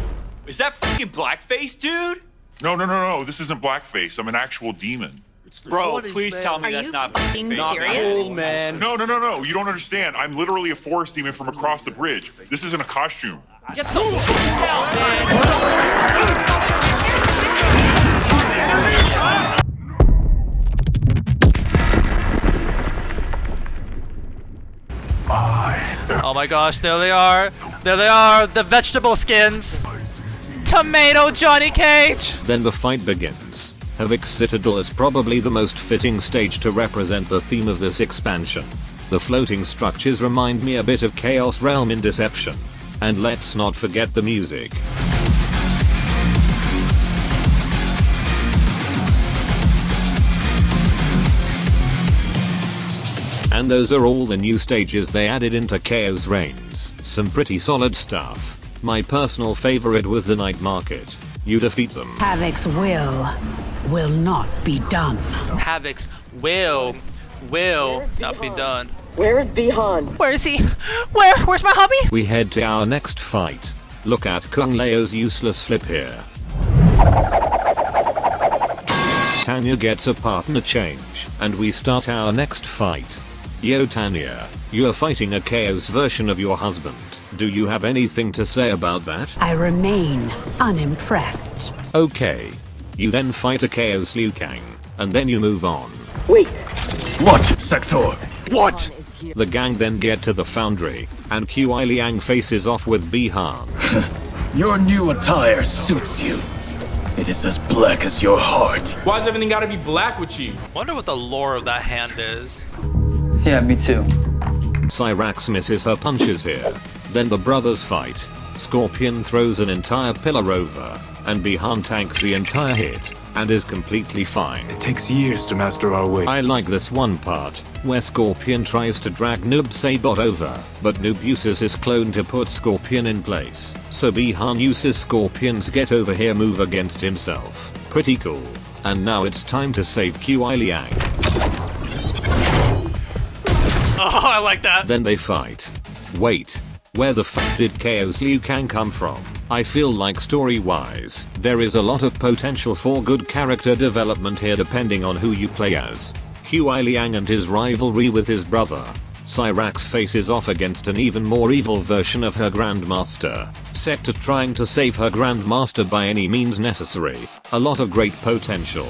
I: Is that fucking blackface, dude?
K: No. This isn't blackface. I'm an actual demon.
I: Bro, please tell me that's not
W: fucking
I: not
W: serious?
I: cool, man.
K: No. You don't understand. I'm literally a forest demon from across the bridge. This isn't a costume.
I: Get the hell, man!
H: Oh my gosh, there they are. There they are, the vegetable skins. Tomato Johnny Cage!
A: Then the fight begins. Havik's citadel is probably the most fitting stage to represent the theme of this expansion. The floating structures remind me a bit of Chaos Realm in Deception. And let's not forget the music. And those are all the new stages they added into Khaos Reigns. Some pretty solid stuff. My personal favorite was the night market. You defeat them.
Q: Havik's will not be done.
H: Havik's will not be done.
P: Where is Bihan?
H: Where is he? Where's my hubby?
A: We head to our next fight. Look at Kung Leo's useless flip here. Tanya gets a partner change, and we start our next fight. Yo Tanya, you're fighting a Chaos version of your husband. Do you have anything to say about that?
Q: I remain unimpressed.
A: Okay. You then fight a Chaos Liu Kang, and then you move on.
P: Wait.
B: What, Sector?
H: What?
A: The gang then get to the foundry, and Qi Liang faces off with Bihan.
B: Your new attire suits you. It is as black as your heart.
T: Why's everything gotta be black with you?
H: Wonder what the lore of that hand is.
X: Yeah, me too.
A: Cyrax misses her punches here. Then the brothers fight. Scorpion throws an entire pillar over, and Bihan tanks the entire hit, and is completely fine.
O: It takes years to master our way.
A: I like this one part, where Scorpion tries to drag Noob Saibot over, but Noob uses his clone to put Scorpion in place. So Bihan uses Scorpion's get over here move against himself. Pretty cool. And now it's time to save Qi Liang.
H: Oh, I like that.
A: Then they fight. Wait. Where the fuck did Chaos Liu Kang come from? I feel like story-wise, there is a lot of potential for good character development here depending on who you play as. Qi Liang and his rivalry with his brother. Cyrax faces off against an even more evil version of her Grandmaster, set to trying to save her Grandmaster by any means necessary. A lot of great potential.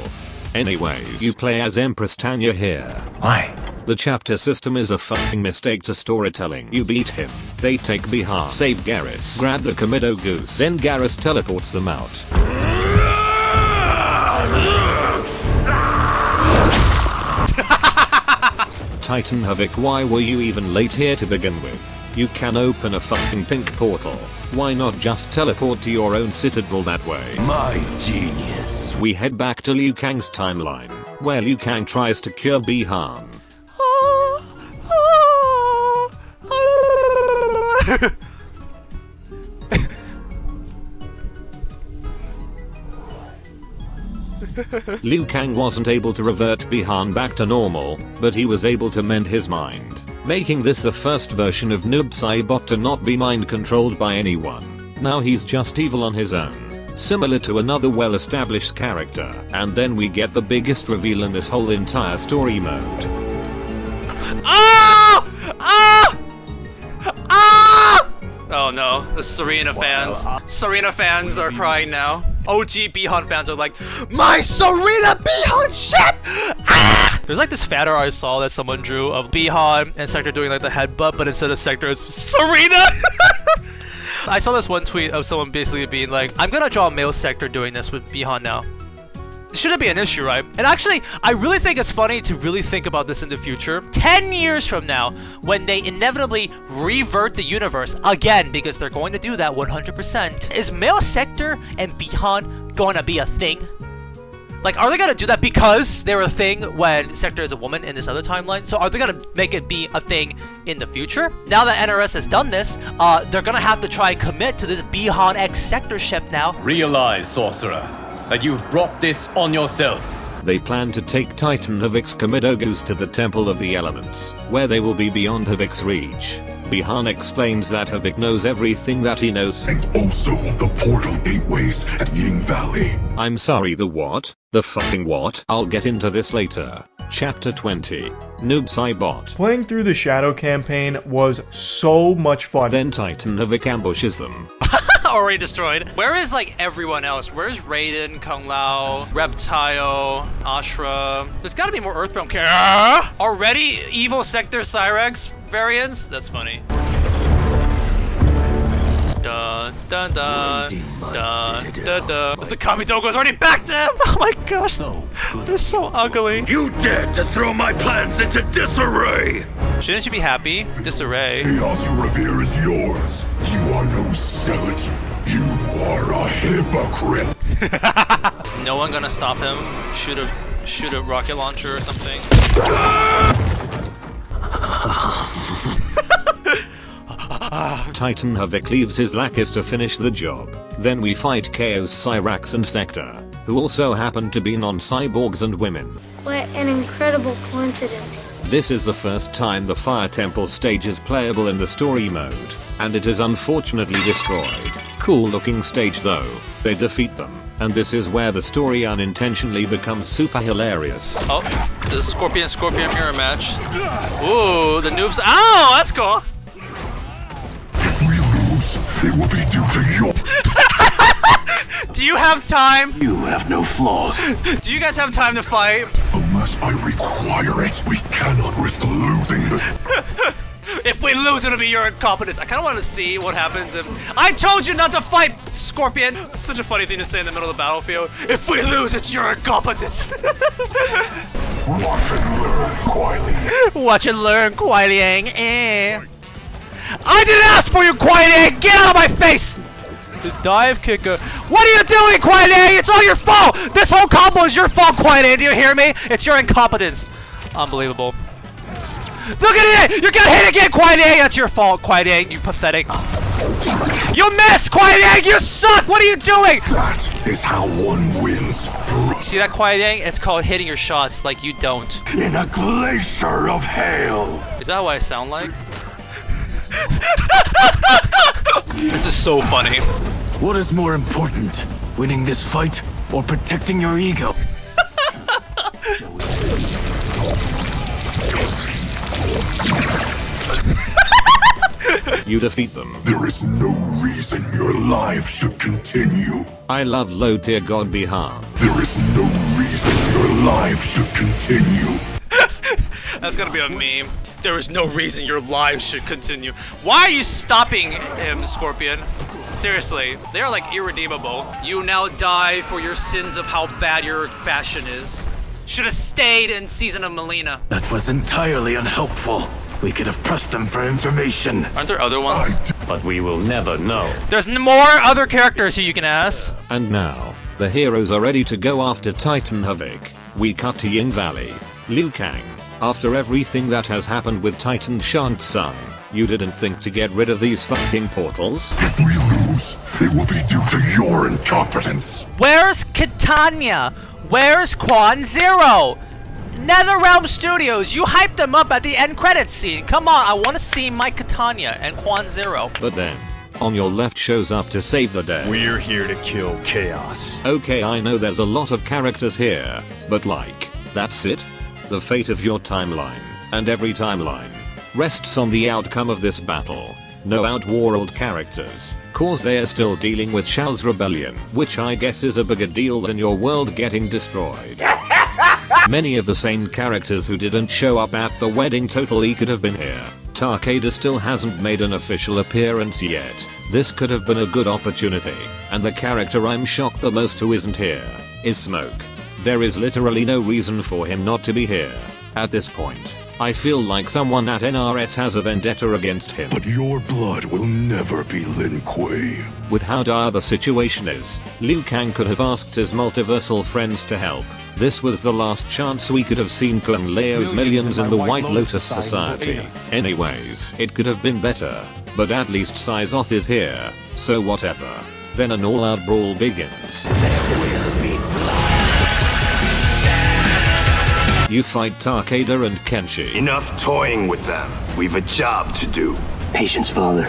A: Anyways, you play as Empress Tanya here.
B: Why?
A: The chapter system is a fucking mistake to storytelling. You beat him, they take Bihan, save Garrus, grab the Komodo goose, then Garrus teleports them out. Titan Havik, why were you even late here to begin with? You can open a fucking pink portal. Why not just teleport to your own citadel that way?
B: My genius.
A: We head back to Liu Kang's timeline, where Liu Kang tries to cure Bihan. Liu Kang wasn't able to revert Bihan back to normal, but he was able to mend his mind, making this the first version of Noob Saibot to not be mind controlled by anyone. Now he's just evil on his own, similar to another well-established character. And then we get the biggest reveal in this whole entire story mode.
H: Oh no, the Serena fans. Serena fans are crying now. OG Bihan fans are like, my Serena Bihan shit! Ah!
M: There's like this fan art I saw that someone drew of Bihan and Sector doing like the headbutt, but instead of Sector it's Serena! I saw this one tweet of someone basically being like, I'm gonna draw a male Sector doing this with Bihan now. Shouldn't be an issue, right? And actually, I really think it's funny to really think about this in the future. 10 years from now, when they inevitably revert the universe again, because they're going to do that 100%, is male Sector and Bihan going to be a thing? Like, are they going to do that because they were a thing when Sector is a woman in this other timeline? So are they going to make it be a thing in the future? Now that NRS has done this, they're going to have to try and commit to this Bihan X Sector ship now.
R: Realize, sorcerer, that you've brought this on yourself.
A: They plan to take Titan Havik's Komodo goose to the Temple of the Elements, where they will be beyond Havik's reach. Bihan explains that Havik knows everything that he knows.
B: And also the portal gateways at Ying Valley.
A: I'm sorry, the what? The fucking what? I'll get into this later. Chapter 20. Noob Saibot.
W: Playing through the Shadow campaign was so much fun.
A: Then Titan Havik ambushes them.
H: Already destroyed. Where is like everyone else? Where's Raiden, Kung Lao, Reptile, Ashra? There's gotta be more Earthrealm characters. Already evil Sector Cyrex variants? That's funny. Dun dun dun dun dun dun. The Kamidogo is already back to him! Oh my gosh, they're so ugly.
B: You dared to throw my plans into disarray!
H: Shouldn't you be happy? Disarray.
B: Chaos Revere is yours. You are no zealot. You are a hypocrite.
H: Is no one gonna stop him? Shoot a rocket launcher or something?
A: Titan Havik leaves his lackeys to finish the job. Then we fight Khaos, Cyrax and Sector, who also happen to be non-cyborgs and women.
X: What an incredible coincidence.
A: This is the first time the Fire Temple stage is playable in the story mode, and it is unfortunately destroyed. Cool looking stage though. They defeat them, and this is where the story unintentionally becomes super hilarious.
H: Oh, the Scorpion mirror match. Ooh, the noobs. Oh, that's cool.
B: If we lose, it will be due to you.
H: Do you have time?
B: You have no flaws.
H: Do you guys have time to fight?
B: Unless I require it, we cannot risk losing this.
H: If we lose, it'll be your incompetence. I kind of want to see what happens if... I told you not to fight, Scorpion! It's such a funny thing to say in the middle of the battlefield. If we lose, it's your incompetence.
B: Watch and learn, Kuai Liang.
H: Watch and learn, Kuai Liang. I didn't ask for you, Kuai Liang! Get out of my face! The dive kicker. What are you doing, Kuai Liang? It's all your fault! This whole combo is your fault, Kuai Liang. Do you hear me? It's your incompetence. Unbelievable. Look at it! You got hit again, Kuai Liang! That's your fault, Kuai Liang, you pathetic. You missed, Kuai Liang! You suck! What are you doing?
B: That is how one wins.
H: You see that, Kuai Liang? It's called hitting your shots like you don't.
B: In a glacier of hail.
H: Is that what I sound like? This is so funny.
O: What is more important, winning this fight or protecting your ego?
A: You defeat them.
B: There is no reason your life should continue.
A: I love low tier god Bihan.
B: There is no reason your life should continue.
H: That's gonna be a meme. There is no reason your lives should continue. Why are you stopping him, Scorpion? Seriously, they are like irredeemable. You now die for your sins of how bad your fashion is. Should have stayed in Season of Melina.
O: That was entirely unhelpful. We could have pressed them for information.
H: Aren't there other ones?
N: But we will never know.
M: There's more other characters who you can ask.
A: And now, the heroes are ready to go after Titan Havik. We cut to Ying Valley. Liu Kang. After everything that has happened with Titan Shang-Tsung, you didn't think to get rid of these fucking portals?
B: If we lose, it will be due to your incompetence.
M: Where's Katanya? Where's Quan Zero? NetherRealm Studios, you hyped them up at the end credits scene. Come on, I want to see my Katanya and Quan Zero.
A: But then, on your left shows up to save the day.
B: We're here to kill chaos.
A: Okay, I know there's a lot of characters here, but like, that's it? The fate of your timeline, and every timeline, rests on the outcome of this battle. No Outworld characters, cause they're still dealing with Shao's rebellion, which I guess is a bigger deal than your world getting destroyed. Many of the same characters who didn't show up at the wedding totally could have been here. Takeda still hasn't made an official appearance yet. This could have been a good opportunity, and the character I'm shocked the most who isn't here is Smoke. There is literally no reason for him not to be here. At this point, I feel like someone at NRS has a vendetta against him.
B: But your blood will never be Lin Kuei.
A: With how dire the situation is, Liu Kang could have asked his multiversal friends to help. This was the last chance we could have seen Kung Lao's millions in the White Lotus Society. Anyways, it could have been better, but at least Syzoth is here, so whatever. Then an all-out brawl begins. You fight Takeda and Kenshi.
B: Enough toying with them. We've a job to do.
C: Patience, father.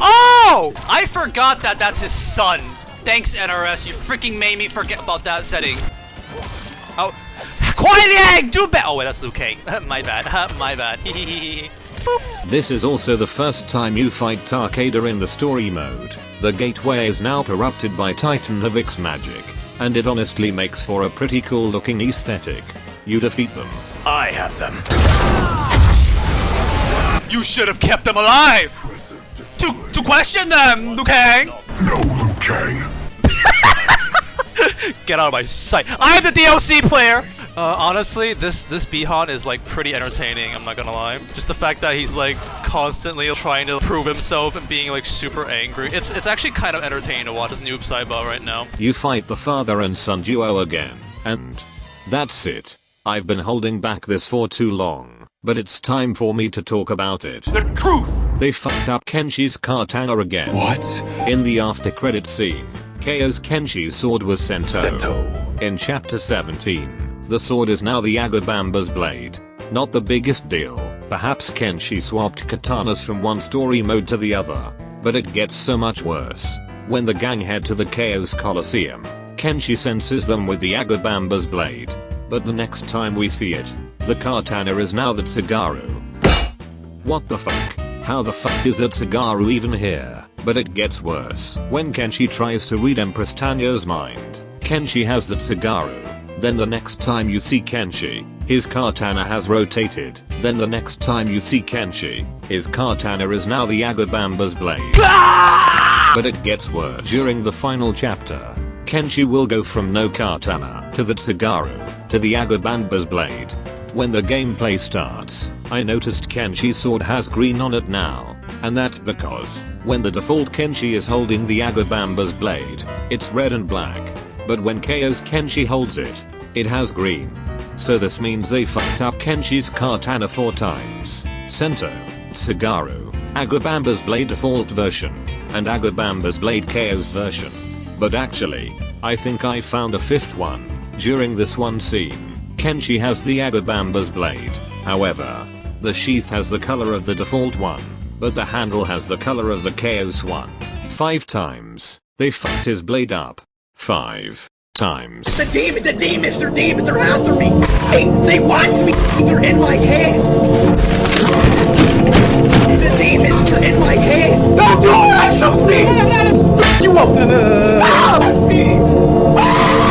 H: Oh! I forgot that that's his son. Thanks, NRS. You freaking made me forget about that setting. Oh. Kuai Liang! Do better! Oh, wait, that's Liu Kang. My bad. My bad.
A: This is also the first time you fight Takeda in the story mode. The gateway is now corrupted by Titan Havik's magic, and it honestly makes for a pretty cool looking aesthetic. You defeat them.
B: I have them.
H: You should have kept them alive! To question them, Liu Kang!
B: No, Liu Kang.
M: Get out of my sight. I'm the DLC player! Honestly, this Bihan is like pretty entertaining, I'm not gonna lie. Just the fact that he's like constantly trying to prove himself and being like super angry. It's actually kind of entertaining to watch this Noob Saibot right now.
A: You fight the father and son duo again, and that's it. I've been holding back this for too long, but it's time for me to talk about it.
B: The truth!
A: They fucked up Kenshi's katana again.
B: What?
A: In the after credit scene, KO's Kenshi's sword was Sento. In chapter 17, the sword is now the Agabamba's blade. Not the biggest deal. Perhaps Kenshi swapped katanas from one story mode to the other, but it gets so much worse. When the gang head to the Chaos Khaloseum, Kenshi senses them with the Agabamba's blade. But the next time we see it, the katana is now the Tsugaru. What the fuck? How the fuck is it Tsugaru even here? But it gets worse. When Kenshi tries to read Empress Tanya's mind, Kenshi has the Tsugaru. Then the next time you see Kenshi, his katana has rotated. Then the next time you see Kenshi, his katana is now the Agabamba's blade. But it gets worse. During the final chapter, Kenshi will go from no katana to the Tsugaru to the Agabamba's blade. When the gameplay starts, I noticed Kenshi's sword has green on it now, and that's because when the default Kenshi is holding the Agabamba's blade, it's red and black. But when KO's Kenshi holds it, it has green. So this means they fucked up Kenshi's katana 4 times. Sento, Tsugaru, Agabamba's blade default version, and Agabamba's blade KO's version. But actually, I think I found a 5th one. During this one scene, Kenshi has the Agabamba's blade. However, the sheath has the color of the default one, but the handle has the color of the KO's one. 5 times, they fucked his blade up. 5 times.
V: The demons, they're after me. They watch me, they're in my head. The demons are in my head. Don't do it, I shall speak. You up. Stop me.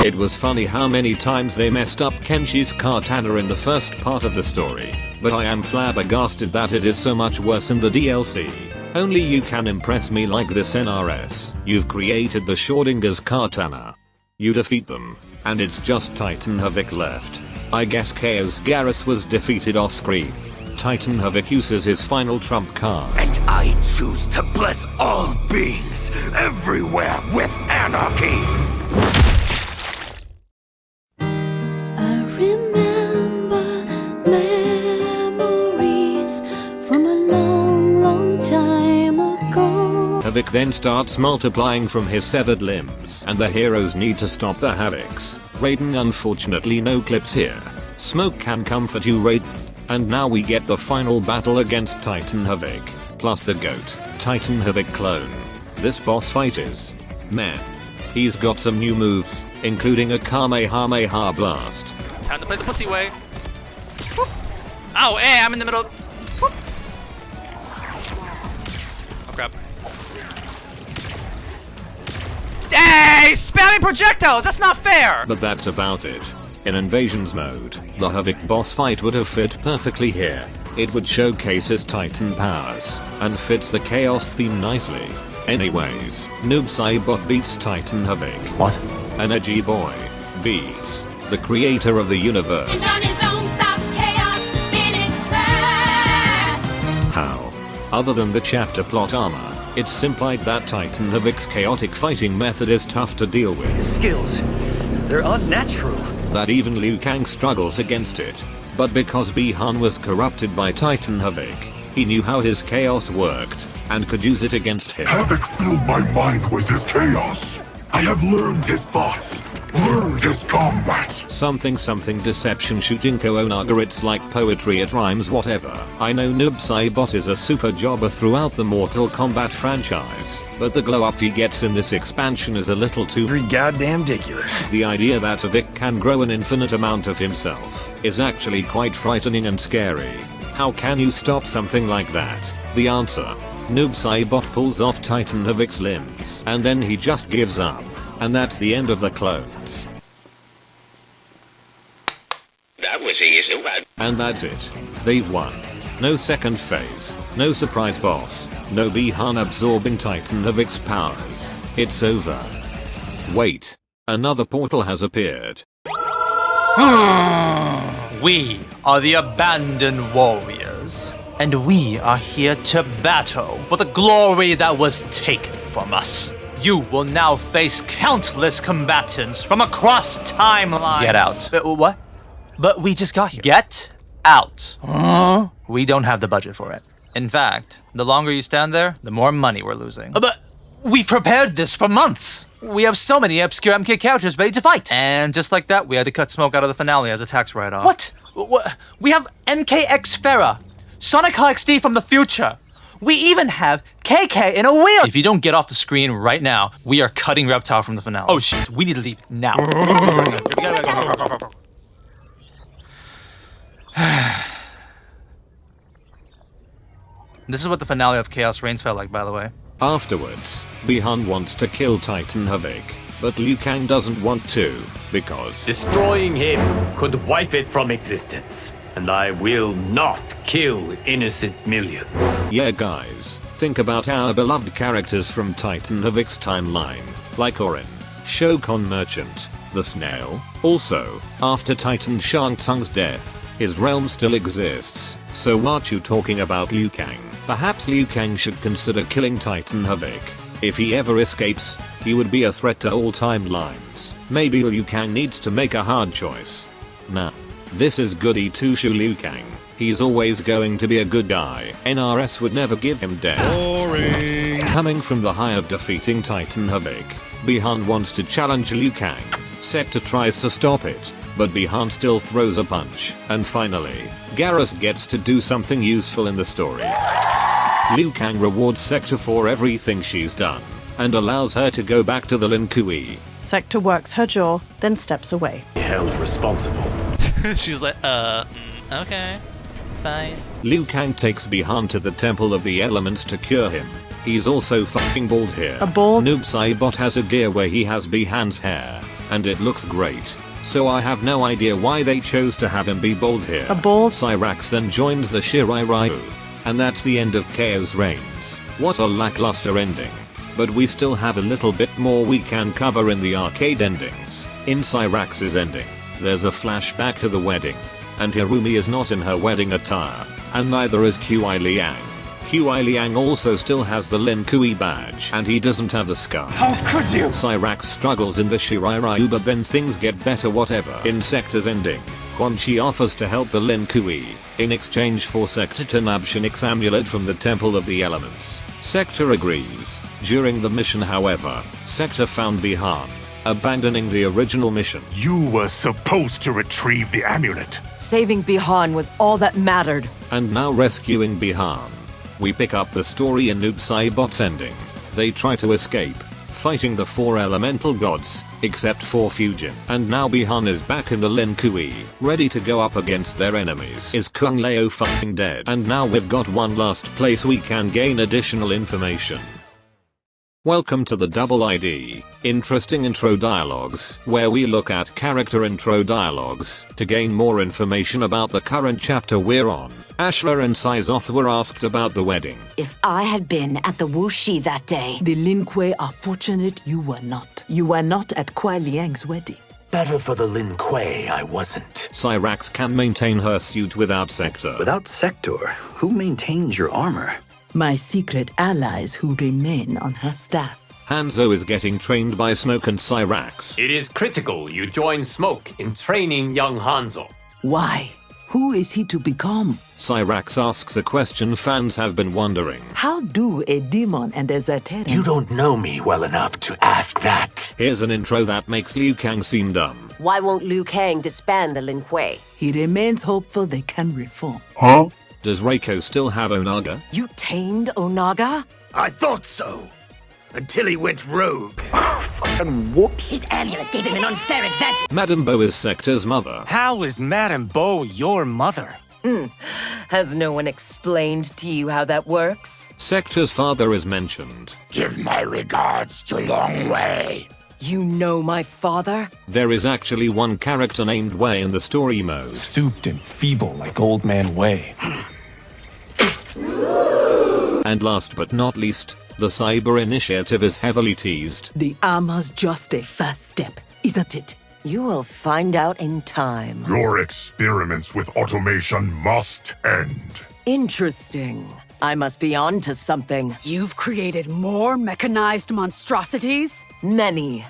A: It was funny how many times they messed up Kenshi's katana in the first part of the story, but I am flabbergasted that it is so much worse in the DLC. Only you can impress me like this, NRS. You've created the Schrödinger's katana. You defeat them, and it's just Titan Havik left. I guess Chaos Garrus was defeated off screen. Titan Havik uses his final trump card.
B: And I choose to bless all beings everywhere with anarchy.
X: I remember memories from a long, long time ago.
A: Havik then starts multiplying from his severed limbs, and the heroes need to stop the Haviks. Raiden, unfortunately no clips here. Smoke can comfort you, Raiden. And now we get the final battle against Titan Havik, plus the GOAT, Titan Havik clone. This boss fight is, man. He's got some new moves, including a Kamehameha blast.
H: Time to play the pussy way. Ow, hey, I'm in the middle. Oh crap. Hey, spamming projectiles, that's not fair!
A: But that's about it. In Invasions mode, the Havik boss fight would have fit perfectly here. It would showcase his Titan powers, and fits the Chaos theme nicely. Anyways, Noob Saibot beats Titan Havik.
O: What?
A: An edgy boy beats the creator of the universe.
C: And on his own stops chaos in its tracks.
A: How? Other than the chapter plot armor, it's implied that Titan Havik's chaotic fighting method is tough to deal with.
E: His skills, they're unnatural.
A: That even Liu Kang struggles against it. But because Bi-Han was corrupted by Titan Havik, he knew how his chaos worked, and could use it against him.
B: Havik filled my mind with his chaos. I have learned his thoughts, learned his combat.
A: Something deception shooting Koonaga, it's like poetry, it rhymes, whatever. I know Noob Saibot is a super jobber throughout the Mortal Kombat franchise, but the glow up he gets in this expansion is a little too
O: goddamn ridiculous.
A: The idea that Havik can grow an infinite amount of himself is actually quite frightening and scary. How can you stop something like that? The answer. Noob Saibot pulls off Titan Havik's limbs, and then he just gives up. And that's the end of the clones.
F: That was easy.
A: And that's it. They've won. No second phase, no surprise boss, no Bi-Han absorbing Titan Havik's powers. It's over. Wait. Another portal has appeared.
M: We are the abandoned warriors, and we are here to battle for the glory that was taken from us. You will now face countless combatants from across timelines. Get out. What? But we just got here. Get out. Huh? We don't have the budget for it. In fact, the longer you stand there, the more money we're losing. But we prepared this for months. We have so many obscure MK characters ready to fight. And just like that, we had to cut Smoke out of the finale as a tax write-off. What? We have MKX Farah, SonicHaXD from the future. We even have KK in a wheel. If you don't get off the screen right now, we are cutting Reptile from the finale. Oh shit, we need to leave now. This is what the finale of Khaos Reigns felt like, by the way.
A: Afterwards, Bi-Han wants to kill Titan Havik, but Liu Kang doesn't want to, because
L: destroying him could wipe it from existence. And I will not kill innocent millions.
A: Yeah guys, think about our beloved characters from Titan Havik's timeline, like Orin, Shokon Merchant, the Snail. Also, after Titan Shang Tsung's death, his realm still exists, so what you talking about Liu Kang? Perhaps Liu Kang should consider killing Titan Havik. If he ever escapes, he would be a threat to all timelines. Maybe Liu Kang needs to make a hard choice. Nah. This is goody two-shoe Liu Kang. He's always going to be a good guy. NRS would never give him death. Boring. Coming from the high of defeating Titan Havik, Bi-Han wants to challenge Liu Kang. Sector tries to stop it, but Bi-Han still throws a punch. And finally, Garrus gets to do something useful in the story. Liu Kang rewards Sector for everything she's done, and allows her to go back to the Lin Kuei.
D: Sector works her jaw, then steps away.
L: Held responsible.
M: She's like, okay, fine.
A: Liu Kang takes Bi-Han to the Temple of the Elements to cure him. He's also fucking bald here.
D: A bald?
A: Noob Saibot has a gear where he has Bi-Han's hair. and it looks great. So I have no idea why they chose to have him be bald here.
D: A bald?
A: Cyrax then joins the Shirai Ryu. And that's the end of Khaos Reigns. What a lackluster ending. But we still have a little bit more we can cover in the arcade endings. In Cyrax's ending, there's a flashback to the wedding. And Hirumi is not in her wedding attire. And neither is Qi Liang. Qi Liang also still has the Lin Kui badge and he doesn't have the scar.
V: How could you?
A: Cyrax struggles in the Shirai Ryu but then things get better whatever. In Sector's ending, Quan Chi offers to help the Lin Kui in exchange for Sector Tanabshinik's amulet from the Temple of the Elements. Sector agrees. During the mission however, Sector found Bihan, abandoning the original mission.
B: You were supposed to retrieve the amulet.
G: Saving Bihan was all that mattered.
A: And now rescuing Bihan. We pick up the story in Noob Saibot's ending. They try to escape, fighting the 4 elemental gods, except for Fujin. And now Bihan is back in the Lin Kui, ready to go up against their enemies. Is Kung Lao fucking dead? And now we've got one last place we can gain additional information. Welcome to the Double ID, interesting intro dialogues, where we look at character intro dialogues to gain more information about the current chapter we're on. Ashla and Saizoth were asked about the wedding.
Q: If I had been at the Wuxi that day...
J: The Lin Kuei are fortunate you were not. You were not at Kuai Liang's wedding.
E: Better for the Lin Kuei I wasn't.
A: Cyrax can maintain her suit without Sector.
E: Without Sector, who maintains your armor?
J: My secret allies who remain on her staff.
A: Hanzo is getting trained by Smoke and Cyrax.
L: It is critical you join Smoke in training young Hanzo.
J: Why? Who is he to become?
A: Cyrax asks a question fans have been wondering.
J: How do a demon and a Zaterran...
E: You don't know me well enough to ask that.
A: Here's an intro that makes Liu Kang seem dumb.
G: Why won't Liu Kang disband the Lin Kuei?
J: He remains hopeful they can reform.
B: Huh?
A: Does Reiko still have Onaga?
G: You tamed Onaga?
V: I thought so. Until he went rogue.
B: Fucking whoops.
G: His amulet gave him an unfair advantage.
A: Madame Bo is Sector's mother.
S: How is Madame Bo your mother?
G: Has no one explained to you how that works?
A: Sector's father is mentioned.
V: Give my regards to Long Wei.
G: You know my father?
A: There is actually one character named Wei in the story mode.
S: Stooped and feeble like old man Wei.
A: And last but not least, the cyber initiative is heavily teased.
J: The armor's just a first step, isn't it?
G: You will find out in time.
B: Your experiments with automation must end.
G: Interesting. I must be on to something.
Q: You've created more mechanized monstrosities?
G: Many.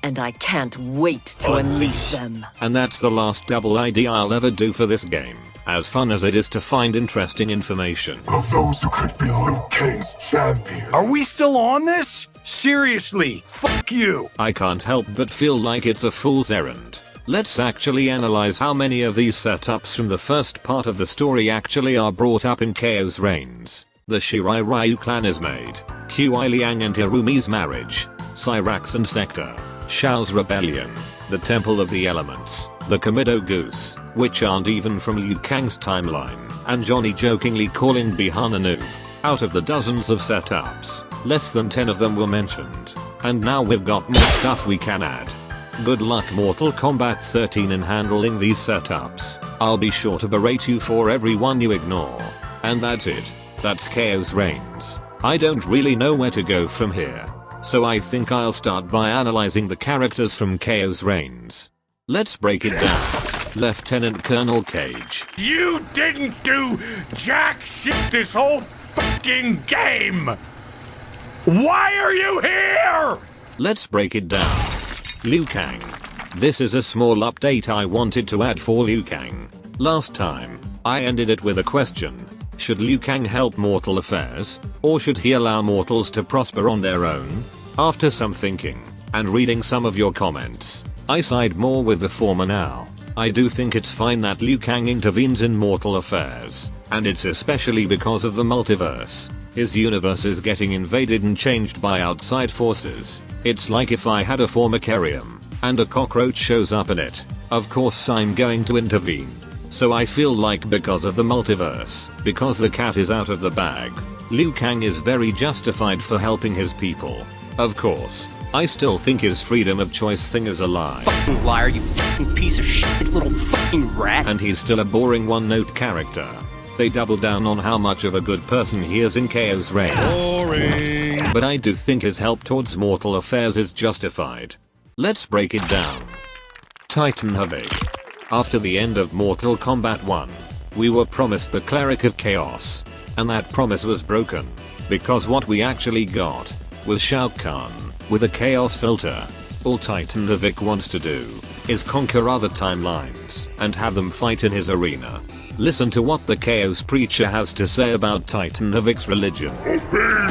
G: And I can't wait to unleash them.
A: And that's the last double ID I'll ever do for this game. As fun as it is to find interesting information.
B: Of those who could be Liu Kang's champion.
V: Are we still on this? Seriously, fuck you.
A: I can't help but feel like it's a fool's errand. Let's actually analyze how many of these setups from the first part of the story actually are brought up in Khaos Reigns. The Shirai Ryu clan is made, Qi Liang and Hirumi's marriage, Cyrax and Sector, Shao's rebellion, the Temple of the Elements, the Komodo Goose, which aren't even from Liu Kang's timeline, and Johnny jokingly calling Bihan a noob. Out of the dozens of setups, less than 10 of them were mentioned. And now we've got more stuff we can add. Good luck Mortal Kombat 13 in handling these setups. I'll be sure to berate you for every one you ignore. And that's it. That's Khaos Reigns. I don't really know where to go from here. So I think I'll start by analyzing the characters from Khaos Reigns. Let's break it down. Lieutenant Colonel Cage.
V: You didn't do jack shit this whole fucking game! Why are you here?
A: Let's break it down. Liu Kang. This is a small update I wanted to add for Liu Kang. Last time, I ended it with a question. Should Liu Kang help mortal affairs, or should he allow mortals to prosper on their own? After some thinking, and reading some of your comments, I side more with the former now. I do think it's fine that Liu Kang intervenes in mortal affairs, and it's especially because of the multiverse. His universe is getting invaded and changed by outside forces. It's like if I had a formicarium, and a cockroach shows up in it. Of course I'm going to intervene. So I feel like because of the multiverse, because the cat is out of the bag, Liu Kang is very justified for helping his people. Of course, I still think his freedom of choice thing is a lie.
F: Fucking liar, you fucking piece of shit, little fucking rat.
A: And he's still a boring one-note character. They double down on how much of a good person he is in Khaos Reigns. Boring. But I do think his help towards mortal affairs is justified. Let's break it down. Titan Havik. After the end of Mortal Kombat 1, we were promised the Cleric of Chaos, and that promise was broken, because what we actually got was Shao Kahn with a Chaos filter. All Titan Havik wants to do is conquer other timelines and have them fight in his arena. Listen to what the Chaos Preacher has to say about Titan Havik's religion.
B: Obey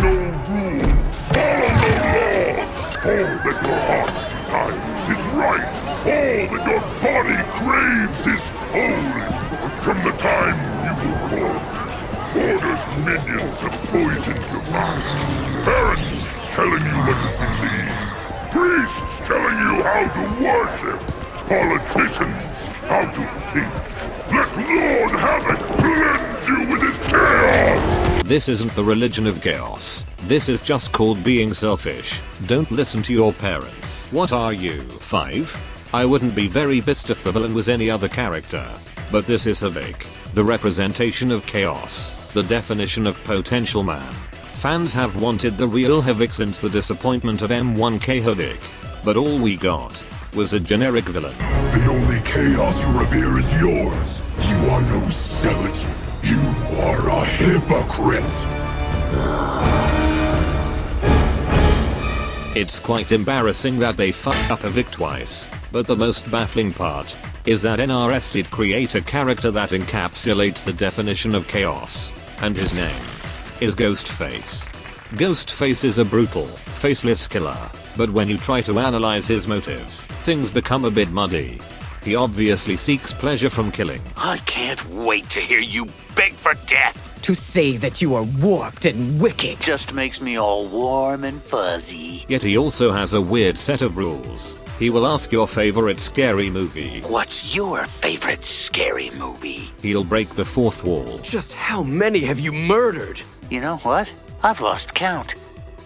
B: no rules, follow no laws. All that your heart desires is right. All that your body craves is holy. From the time you were born, Order's minions have poisoned your mind. Parents telling you what to believe. Priests telling you how to worship. Politicians how to think. Let Lord Havik cleanse you with his chaos!
A: This isn't the religion of chaos. This is just called being selfish. Don't listen to your parents. What are you, 5? I wouldn't be very pissed if the villain was any other character. But this is Havik, the representation of chaos, the definition of potential man. Fans have wanted the real Havik since the disappointment of M1K Havik. But all we got was a generic villain.
B: The only chaos you revere is yours. You are no zealot. You are a hypocrite.
A: It's quite embarrassing that they fucked up Havik twice, but the most baffling part is that NRS did create a character that encapsulates the definition of chaos, and his name is Ghostface. Ghostface is a brutal, faceless killer, but when you try to analyze his motives, things become a bit muddy. He obviously seeks pleasure from killing.
E: I can't wait to hear you beg for death.
Q: To say that you are warped and wicked
E: Just makes me all warm and fuzzy.
A: Yet he also has a weird set of rules. He will ask your favorite scary movie.
E: What's your favorite scary movie?
A: He'll break the fourth wall.
E: Just how many have you murdered? You know what? I've lost count.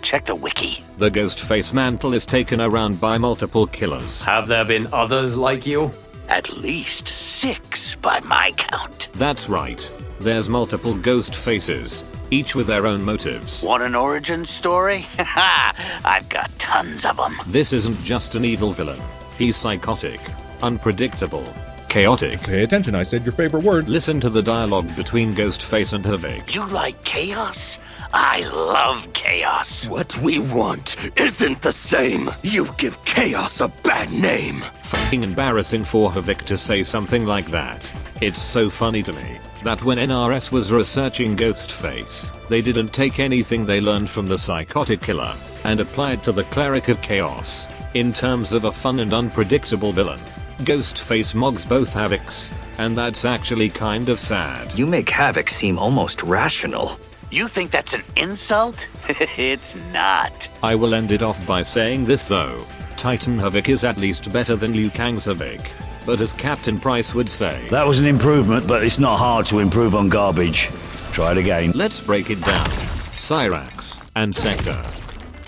E: Check the wiki.
A: The Ghostface mantle is taken around by multiple killers.
L: Have there been others like you?
E: At least 6 by my count.
A: That's right. There's multiple ghost faces, each with their own motives.
E: Want an origin story? Haha, I've got tons of them.
A: This isn't just an evil villain. He's psychotic, unpredictable, chaotic.
I: Pay attention, I said your favorite word.
A: Listen to the dialogue between Ghostface and Havik.
E: You like chaos? I love chaos.
K: What we want isn't the same. You give chaos a bad name.
A: Fucking embarrassing for Havik to say something like that. It's so funny to me that when NRS was researching Ghostface, they didn't take anything they learned from the psychotic killer and apply it to the Cleric of Chaos in terms of a fun and unpredictable villain. Ghostface mogs both Haviks, and that's actually kind of sad.
E: You make Havik seem almost rational. You think that's an insult? It's not.
A: I will end it off by saying this though. Titan Havik is at least better than Liu Kang's Havik. But as Captain Price would say,
P: that was an improvement, but it's not hard to improve on garbage. Try it again.
A: Let's break it down. Cyrax and Sector.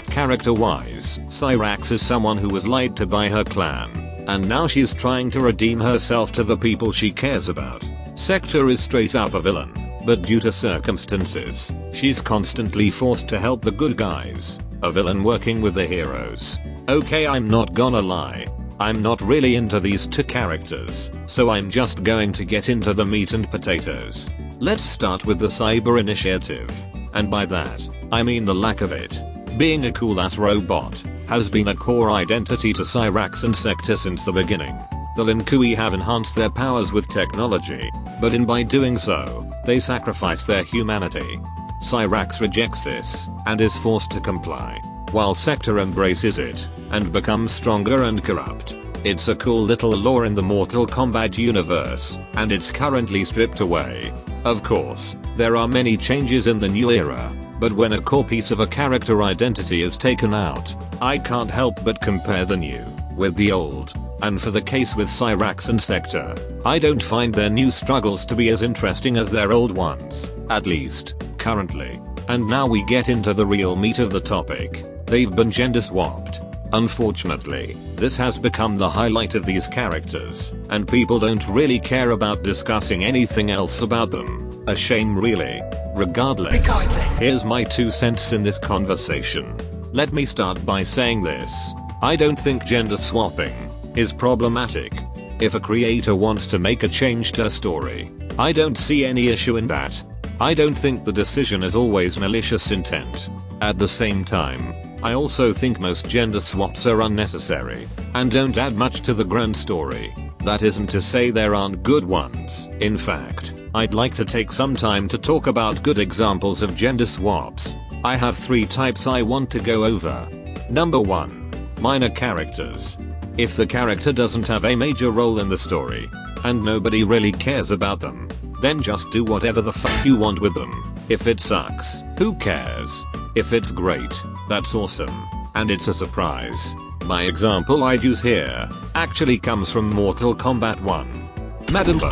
A: Character-wise, Cyrax is someone who was lied to by her clan, and now she's trying to redeem herself to the people she cares about. Sector is straight up a villain, but due to circumstances, she's constantly forced to help the good guys. A villain working with the heroes. Okay, I'm not gonna lie. I'm not really into these two characters, so I'm just going to get into the meat and potatoes. Let's start with the Cyber Initiative, and by that, I mean the lack of it. Being a cool-ass robot has been a core identity to Cyrax and Sector since the beginning. The Lin Kuei have enhanced their powers with technology, but by doing so, they sacrifice their humanity. Cyrax rejects this, and is forced to comply, while Sector embraces it, and becomes stronger and corrupt. It's a cool little lore in the Mortal Kombat universe, and it's currently stripped away. Of course, there are many changes in the new era, but when a core piece of a character identity is taken out, I can't help but compare the new with the old. And for the case with Cyrax and Sector, I don't find their new struggles to be as interesting as their old ones, at least, currently. And now we get into the real meat of the topic. They've been gender swapped. Unfortunately, this has become the highlight of these characters, and people don't really care about discussing anything else about them. A shame really. Regardless, here's my 2 cents in this conversation. Let me start by saying this. I don't think gender swapping is problematic. If a creator wants to make a change to a story, I don't see any issue in that. I don't think the decision is always malicious intent. At the same time, I also think most gender swaps are unnecessary and don't add much to the grand story. That isn't to say there aren't good ones. In fact, I'd like to take some time to talk about good examples of gender swaps. I have 3 types I want to go over. Number 1. Minor characters. If the character doesn't have a major role in the story, and nobody really cares about them, then just do whatever the fuck you want with them. If it sucks, who cares? If it's great, that's awesome, and it's a surprise. My example I'd use here actually comes from Mortal Kombat 1. Madame Bo.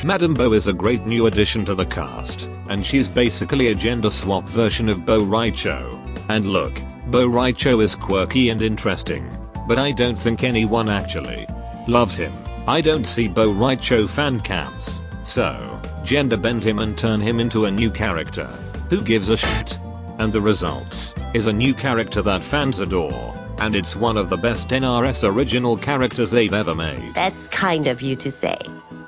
A: Madame Bo is a great new addition to the cast, and she's basically a gender swap version of Bo Raicho. And look, Bo Raicho is quirky and interesting, but I don't think anyone actually loves him. I don't see Bo Raicho fan cams, so gender bend him and turn him into a new character. Who gives a shit? And the results is a new character that fans adore, and it's one of the best NRS original characters they've ever made.
R: That's kind of you to say.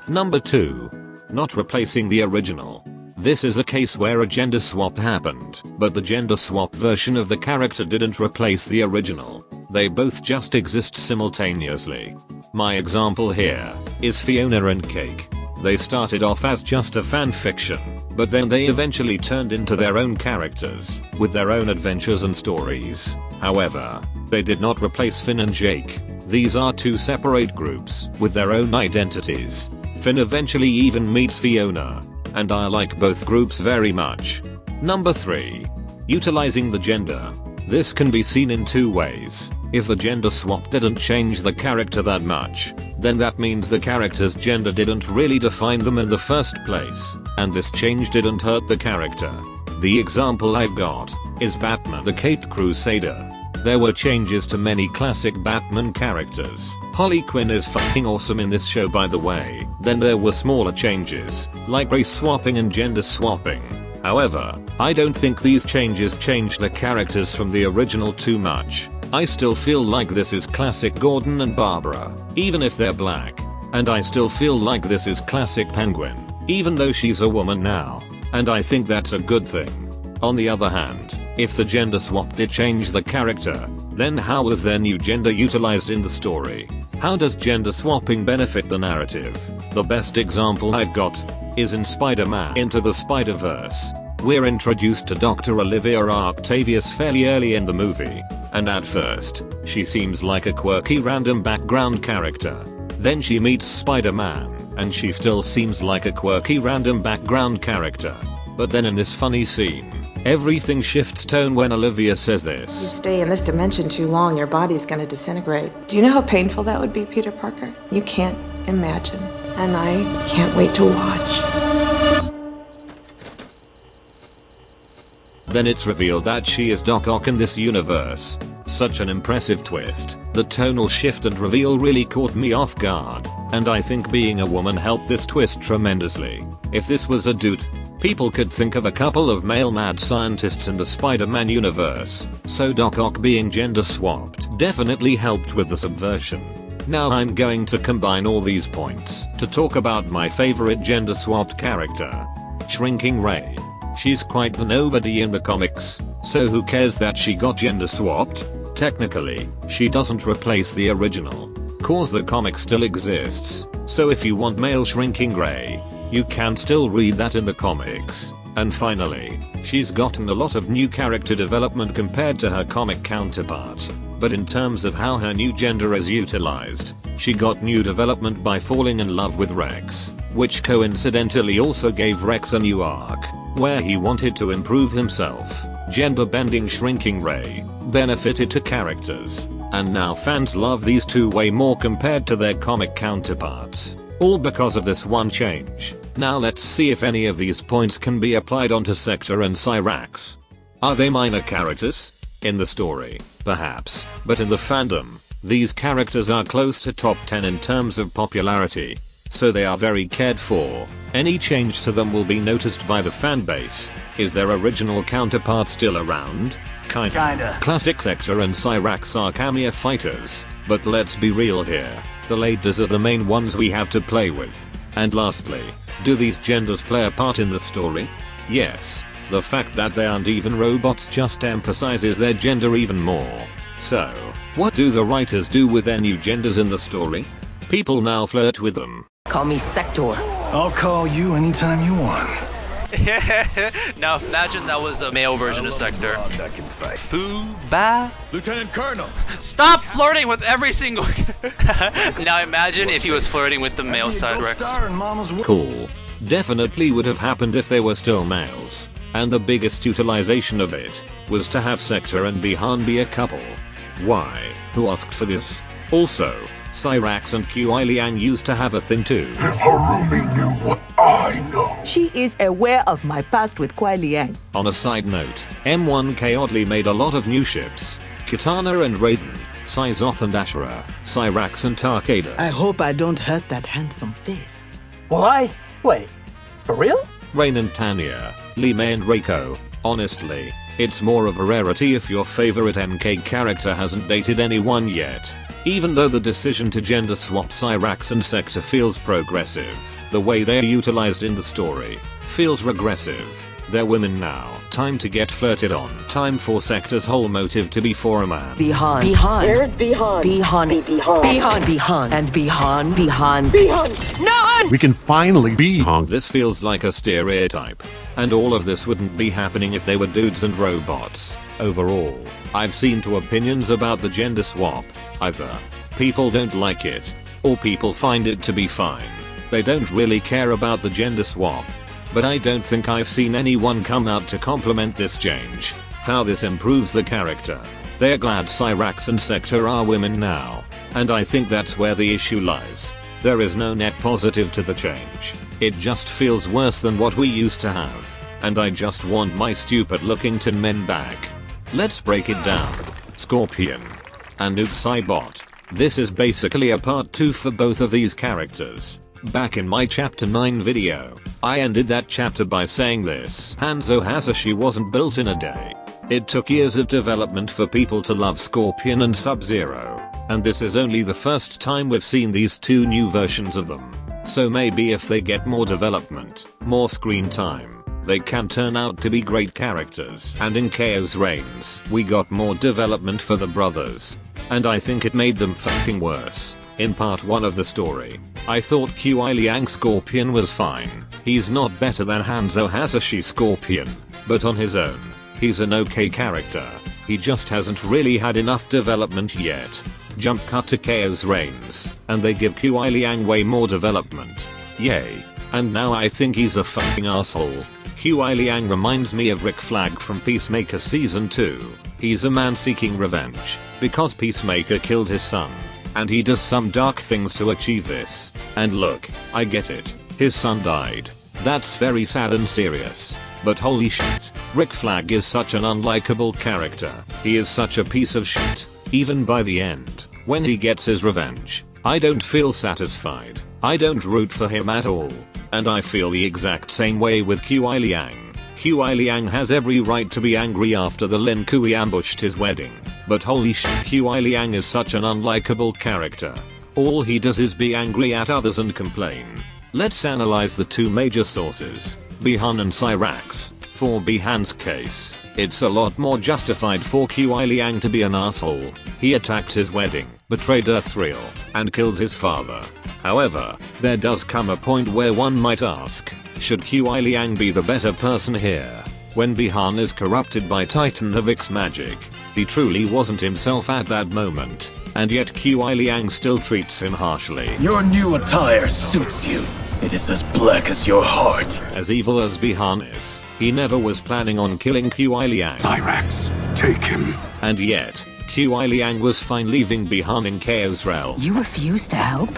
A: Number 2. Not replacing the original. This is a case where a gender swap happened, but the gender swap version of the character didn't replace the original. They both just exist simultaneously. My example here is Fiona and Cake. They started off as just a fan fiction, but then they eventually turned into their own characters, with their own adventures and stories. However, they did not replace Finn and Jake. These are 2 separate groups, with their own identities. Finn eventually even meets Fiona, and I like both groups very much. Number 3. Utilizing the gender. This can be seen in 2 ways. If the gender swap didn't change the character that much, then that means the character's gender didn't really define them in the first place, and this change didn't hurt the character. The example I've got is Batman the Caped Crusader. There were changes to many classic Batman characters. Harley Quinn is fucking awesome in this show, by the way. Then there were smaller changes, like race swapping and gender swapping. However, I don't think these changes changed the characters from the original too much. I still feel like this is classic Gordon and Barbara, even if they're black. And I still feel like this is classic Penguin, even though she's a woman now. And I think that's a good thing. On the other hand, if the gender swap did change the character, then how was their new gender utilized in the story? How does gender swapping benefit the narrative? The best example I've got is in Spider-Man Into the Spider-Verse. We're introduced to Dr. Olivia Octavius fairly early in the movie, and at first, she seems like a quirky random background character. Then she meets Spider-Man, and she still seems like a quirky random background character. But then in this funny scene, everything shifts tone when Olivia says this.
T: You stay in this dimension too long, your body's gonna disintegrate. Do you know how painful that would be, Peter Parker? You can't imagine. And I can't wait to watch.
A: Then it's revealed that she is Doc Ock in this universe. Such an impressive twist. The tonal shift and reveal really caught me off guard, and I think being a woman helped this twist tremendously. If this was a dude, people could think of a couple of male mad scientists in the Spider-Man universe, so Doc Ock being gender swapped definitely helped with the subversion. Now I'm going to combine all these points to talk about my favorite gender swapped character, Shrinking Ray. She's quite the nobody in the comics, so who cares that she got gender swapped? Technically, she doesn't replace the original, cause the comic still exists, so if you want male Shrinking Ray, you can still read that in the comics. And finally, she's gotten a lot of new character development compared to her comic counterpart. But in terms of how her new gender is utilized, she got new development by falling in love with Rex, which coincidentally also gave Rex a new arc, where he wanted to improve himself. Gender bending Shrinking Ray benefited to characters, and now fans love these two way more compared to their comic counterparts. All because of this one change. Now let's see if any of these points can be applied onto Sector and Cyrax. Are they minor characters? In the story, perhaps, but in the fandom, these characters are close to top 10 in terms of popularity, so they are very cared for. Any change to them will be noticed by the fanbase. Is their original counterpart still around? Kinda. Classic Sector and Cyrax are cameo fighters, but let's be real here, the ladies are the main ones we have to play with. And lastly, do these genders play a part in the story? Yes. The fact that they aren't even robots just emphasizes their gender even more. So, what do the writers do with their new genders in the story? People now flirt with them.
G: Call me Sector.
O: I'll call you anytime you want.
H: Now imagine that was a male version of Sector. Fu-ba?
O: Lieutenant Colonel!
H: Stop flirting with every single... Now imagine if he was flirting with the male Cyrax.
A: Cool. Definitely would have happened if they were still males. And the biggest utilization of it was to have Sector and Bihan be a couple. Why? Who asked for this? Also, Cyrax and Kui Liang used to have a thing too.
B: If Harumi knew what I know.
J: She is aware of my past with Kui Liang.
A: On a side note, M1K oddly made a lot of new ships. Kitana and Raiden, Syzoth and Ashura, Cyrax and Takeda.
J: I hope I don't hurt that handsome face.
F: Why? Wait, for real?
A: Rain and Tanya, Lee Mei and Reiko. Honestly, it's more of a rarity if your favorite MK character hasn't dated anyone yet. Even though the decision to gender swap Cyrax and Sector feels progressive, the way they're utilized in the story feels regressive. They're women now. Time to get flirted on. Time for Sector's whole motive to be for a man.
G: Bihan.
Q: Where's Bihan?
G: Bihan. And Bihan's. No!
B: We can finally be hung.
A: This feels like a stereotype. And all of this wouldn't be happening if they were dudes and robots. Overall, I've seen two opinions about the gender swap. Either people don't like it, or people find it to be fine. They don't really care about the gender swap. But I don't think I've seen anyone come out to compliment this change. How this improves the character. They're glad Cyrax and Sector are women now. And I think that's where the issue lies. There is no net positive to the change. It just feels worse than what we used to have. And I just want my stupid looking tin men back. Let's break it down. Scorpion and Noob Saibot. This is basically a part 2 for both of these characters. Back in my chapter 9 video, I ended that chapter by saying this: Hanzo Hasashi wasn't built in a day. It took years of development for people to love Scorpion and Sub-Zero, and this is only the first time we've seen these two new versions of them. So maybe if they get more development, more screen time, they can turn out to be great characters. And in Khaos Reigns, we got more development for the brothers. And I think it made them fucking worse. In part 1 of the story, I thought Kui Liang Scorpion was fine. He's not better than Hanzo Hasashi Scorpion, but on his own, he's an okay character. He just hasn't really had enough development yet. Jump cut to Khaos Reigns, and they give Kui Liang way more development. Yay. And now I think he's a fucking asshole. Kui Liang reminds me of Rick Flag from Peacemaker Season 2. He's a man seeking revenge, because Peacemaker killed his son. And he does some dark things to achieve this. And look, I get it. His son died. That's very sad and serious. But holy shit, Rick Flag is such an unlikable character. He is such a piece of shit. Even by the end, when he gets his revenge, I don't feel satisfied. I don't root for him at all. And I feel the exact same way with Kui Liang. Kui Liang has every right to be angry after the Lin Kui ambushed his wedding. But holy shit, Kui Liang is such an unlikable character. All he does is be angry at others and complain. Let's analyze the two major sources, Bihan and Cyrax. For Bihan's case, it's a lot more justified for Kui Liang to be an asshole. He attacked his wedding, betrayed Earthreal, and killed his father. However, there does come a point where one might ask, should Kui Liang be the better person here? When Bihan is corrupted by Titan Havik's magic, he truly wasn't himself at that moment, and yet Kui Liang still treats him harshly.
O: Your new attire suits you. It is as black as your heart.
A: As evil as Bihan is, he never was planning on killing Kui Liang.
B: Cyrax, take him.
A: And yet, Kui Liang was fine leaving Bihan in Chaos Realm.
Q: You refuse to help?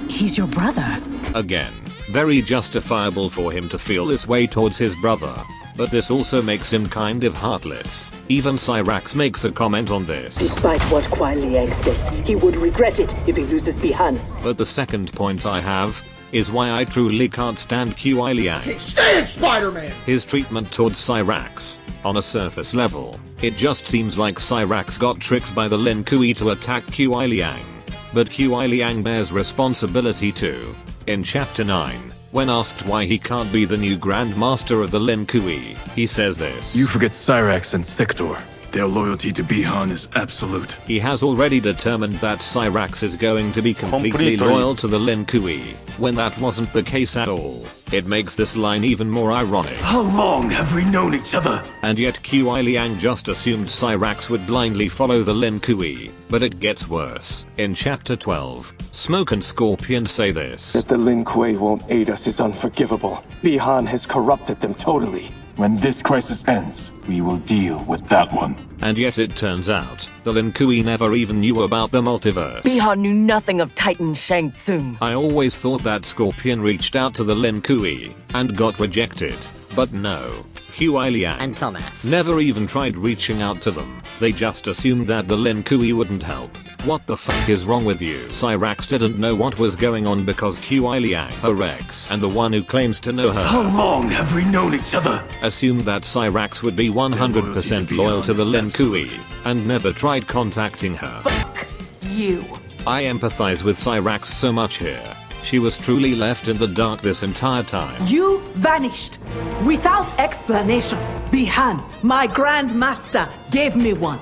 Q: He's your brother.
A: Again, very justifiable for him to feel this way towards his brother. but this also makes him kind of heartless. Even Cyrax makes a comment on this.
J: Despite what Kuai Liang says, he would regret it if he loses Bihan.
A: But the second point I have is why I truly can't stand Kuai Liang.
N: Can't stand Spider-Man!
A: His treatment towards Cyrax. On a surface level, it just seems like Cyrax got tricked by the Lin Kuei to attack Kuai Liang. But Kuai Liang bears responsibility too. In chapter 9, when asked why he can't be the new Grand Master of the Lin Kuei, he says this.
O: You forget Cyrax and Sector. Their loyalty to Bihan is absolute.
A: He has already determined that Cyrax is going to be completely loyal to the Lin Kuei, when that wasn't the case at all. It makes this line even more ironic.
O: How long have we known each other?
A: And yet Kuai Liang just assumed Cyrax would blindly follow the Lin Kuei. But it gets worse. In chapter 12, Smoke and Scorpion say this.
U: That the Lin Kuei won't aid us is unforgivable. Bihan has corrupted them totally. When this crisis ends, we will deal with that one.
A: And yet it turns out, the Lin Kuei never even knew about the multiverse.
G: Bihan knew nothing of Titan Shang Tsung.
A: I always thought that Scorpion reached out to the Lin Kuei and got rejected. But no, Kuai Liang
W: and Thomas
A: never even tried reaching out to them. They just assumed that the Lin Kuei wouldn't help. What the fuck is wrong with you? Cyrax didn't know what was going on because Kuai Liang, her ex, and the one who claims to know her.
O: How long have we known each other?
A: Assumed that Cyrax would be 100% loyal to the Lin Kuei and never tried contacting her.
J: Fuck you.
A: I empathize with Cyrax so much here. She was truly left in the dark this entire time.
J: You vanished without explanation. Bihan, my Grand Master, gave me one.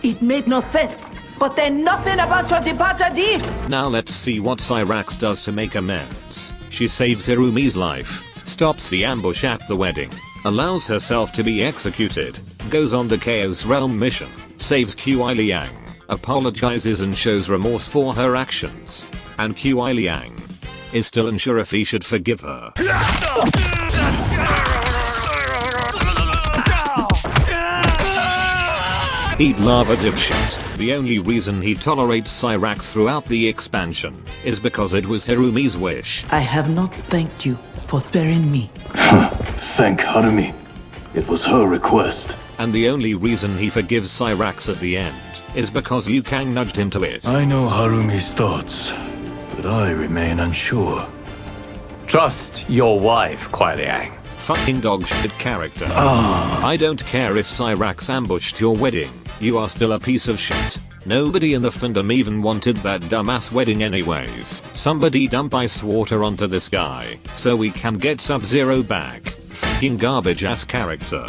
J: It made no sense. But then nothing about your departure did.
A: Now let's see what Cyrax does to make amends. She saves Hirumi's life, stops the ambush at the wedding, allows herself to be executed, goes on the Chaos Realm mission, saves Kuai Liang, apologizes and shows remorse for her actions. And Kuai Liang is still unsure if he should forgive her. Eat lava, dipshit. The only reason he tolerates Cyrax throughout the expansion is because it was Hirumi's wish.
J: I have not thanked you for sparing me.
O: Thank Harumi. It was her request.
A: And the only reason he forgives Cyrax at the end is because Liu Kang nudged him to it.
O: I know Harumi's thoughts, but I remain unsure.
L: Trust your wife, Kuai Liang.
A: Fucking dog shit character. I don't care if Cyrax ambushed your wedding. You are still a piece of shit. Nobody in the fandom even wanted that dumbass wedding anyways. Somebody dump ice water onto this guy so we can get Sub-Zero back. Fucking garbage ass character.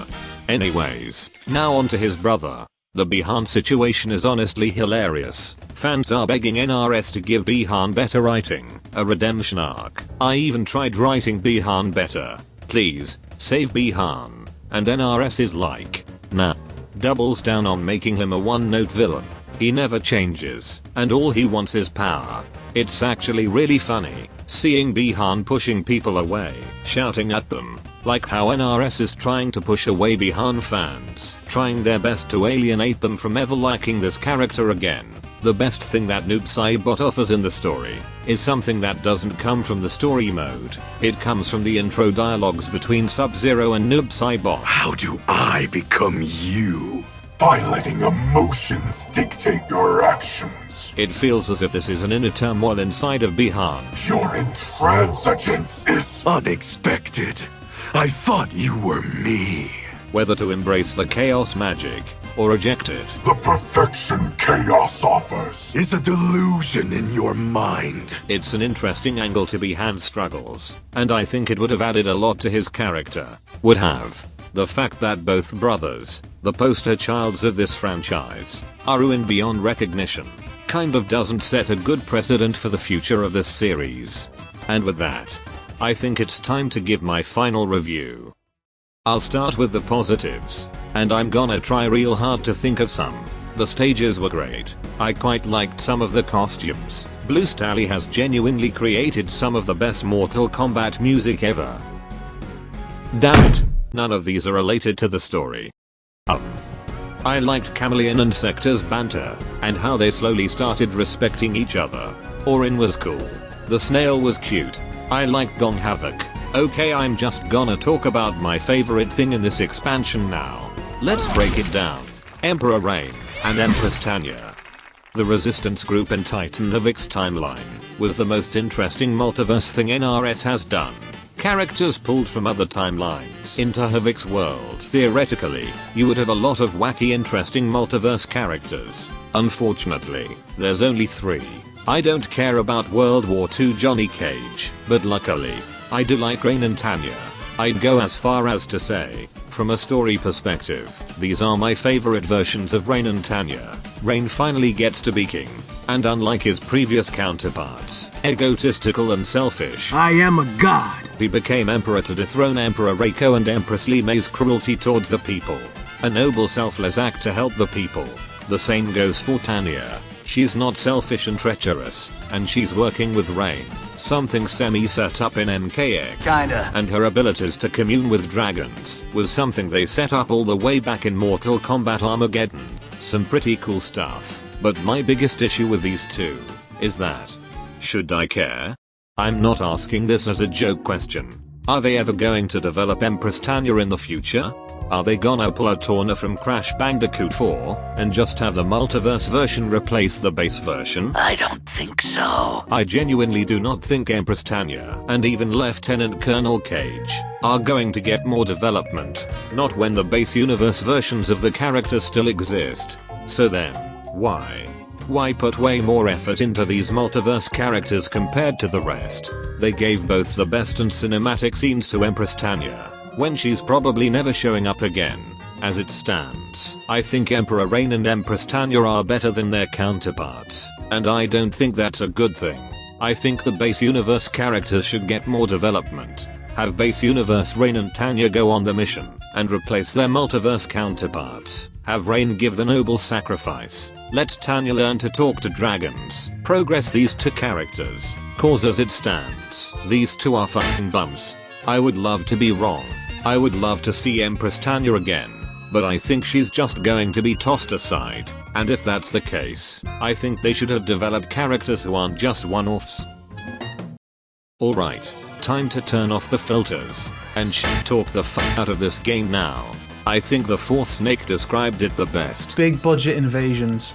A: Anyways, now on to his brother. The Bihan situation is honestly hilarious. Fans are begging NRS to give Bihan better writing, a redemption arc. I even tried writing Bihan better. Please, save Bihan. And NRS is like, nah. Doubles down on making him a one-note villain. He never changes, and all he wants is power. It's actually really funny, seeing Bihan pushing people away, shouting at them. Like how NRS is trying to push away Bihan fans, trying their best to alienate them from ever liking this character again. The best thing that Noob Saibot offers in the story is something that doesn't come from the story mode. It comes from the intro dialogues between Sub-Zero and Noob Saibot.
B: How do I become you? By letting emotions dictate your actions.
A: It feels as if this is an inner turmoil inside of Bihan.
B: Your intransigence is unexpected. I thought you were me.
A: Whether to embrace the chaos magic or reject it.
B: The perfection chaos offers is a delusion in your mind.
A: It's an interesting angle to Bihan's struggles, and I think it would have added a lot to his character. Would have. The fact that both brothers, the poster childs of this franchise, are ruined beyond recognition, kind of doesn't set a good precedent for the future of this series. And with that, I think it's time to give my final review. I'll start with the positives, and I'm gonna try real hard to think of some. The stages were great. I quite liked some of the costumes. Blue Stally has genuinely created some of the best Mortal Kombat music ever. Damn it, none of these are related to the story. I liked Chameleon and Sector's banter, and how they slowly started respecting each other. Orin was cool. The snail was cute. I liked Gong Havik. Okay, I'm just gonna talk about my favorite thing in this expansion now. Let's break it down. Emperor Reign and Empress Tanya. The resistance group in Titan Havik's timeline was the most interesting multiverse thing NRS has done. Characters pulled from other timelines into Havik's world. Theoretically, you would have a lot of wacky interesting multiverse characters. Unfortunately, there's only 3. I don't care about World War II Johnny Cage, but luckily, I do like Reign and Tanya. I'd go as far as to say, from a story perspective, these are my favorite versions of Reign and Tanya. Reign finally gets to be king, and unlike his previous counterparts, egotistical and selfish,
C: I am a god.
A: He became emperor to dethrone Emperor Reiko and Empress Li Mei's cruelty towards the people. A noble selfless act to help the people. The same goes for Tanya. She's not selfish and treacherous, and she's working with Reign, something Semi set up in MKX.
C: Kinda.
A: And her abilities to commune with dragons was something they set up all the way back in Mortal Kombat Armageddon. Some pretty cool stuff, but my biggest issue with these two is that, should I care? I'm not asking this as a joke question. Are they ever going to develop Empress Tanya in the future? Are they gonna pull a Torna from Crash Bandicoot 4 and just have the multiverse version replace the base version?
E: I don't think so.
A: I genuinely do not think Empress Tanya and even Lieutenant Colonel Cage are going to get more development, not when the base universe versions of the characters still exist. So then, why? Why put way more effort into these multiverse characters compared to the rest? They gave both the best and cinematic scenes to Empress Tanya, when she's probably never showing up again. As it stands, I think Emperor Reign and Empress Tanya are better than their counterparts, and I don't think that's a good thing. I think the base universe characters should get more development. Have base universe Reign and Tanya go on the mission, and replace their multiverse counterparts. Have Reign give the noble sacrifice. Let Tanya learn to talk to dragons. Progress these two characters, cause as it stands, these two are fucking bums. I would love to be wrong. I would love to see Empress Tanya again, but I think she's just going to be tossed aside, and if that's the case, I think they should have developed characters who aren't just one-offs. Alright, time to turn off the filters, and talk the fuck out of this game now. I think the fourth snake described it the best.
N: Big budget invasions.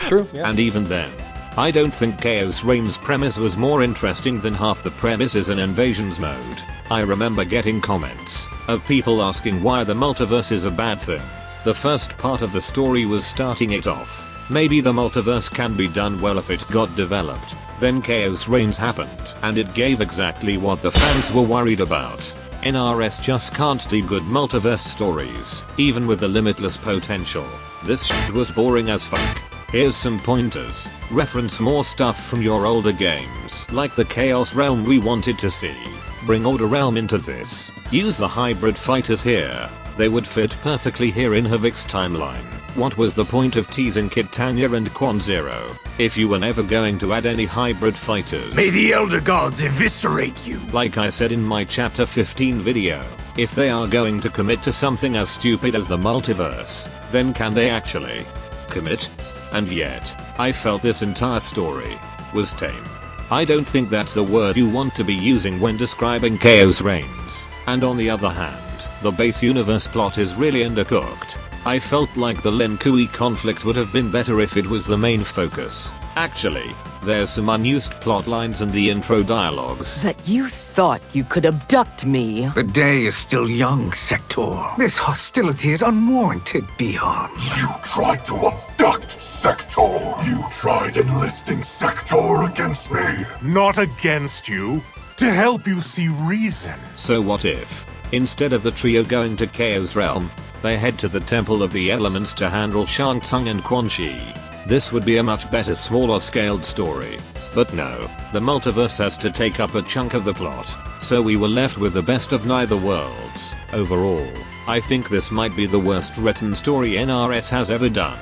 I: True, yeah.
A: And even then, I don't think Khaos Reigns' premise was more interesting than half the premises in Invasions mode. I remember getting comments of people asking why the multiverse is a bad thing. The first part of the story was starting it off. Maybe the multiverse can be done well if it got developed. Then Khaos Reigns happened, and it gave exactly what the fans were worried about. NRS just can't do good multiverse stories, even with the limitless potential. This shit was boring as fuck. Here's some pointers. Reference more stuff from your older games, like the Chaos Realm we wanted to see. Bring Order Realm into this. Use the hybrid fighters here. They would fit perfectly here in Havik's timeline. What was the point of teasing Kid Tanya and Quan Zero if you were never going to add any hybrid fighters?
C: May the Elder Gods eviscerate you!
A: Like I said in my chapter 15 video, if they are going to commit to something as stupid as the multiverse, then can they actually commit? And yet, I felt this entire story was tame. I don't think that's the word you want to be using when describing Khaos Reigns. And on the other hand, the base universe plot is really undercooked. I felt like the Lin Kui conflict would have been better if it was the main focus. Actually, there's some unused plot lines in the intro dialogues.
G: That you thought you could abduct me.
C: The day is still young, Sector. This hostility is unwarranted, Bihan.
B: You tried to abduct Sector. You tried enlisting Sector against me.
V: Not against you. To help you see reason.
A: So what if, instead of the trio going to Chaos Realm, they head to the Temple of the Elements to handle Shang Tsung and Quan Chi? This would be a much better smaller scaled story. But no, the multiverse has to take up a chunk of the plot, so we were left with the best of neither worlds. Overall, I think this might be the worst written story NRS has ever done.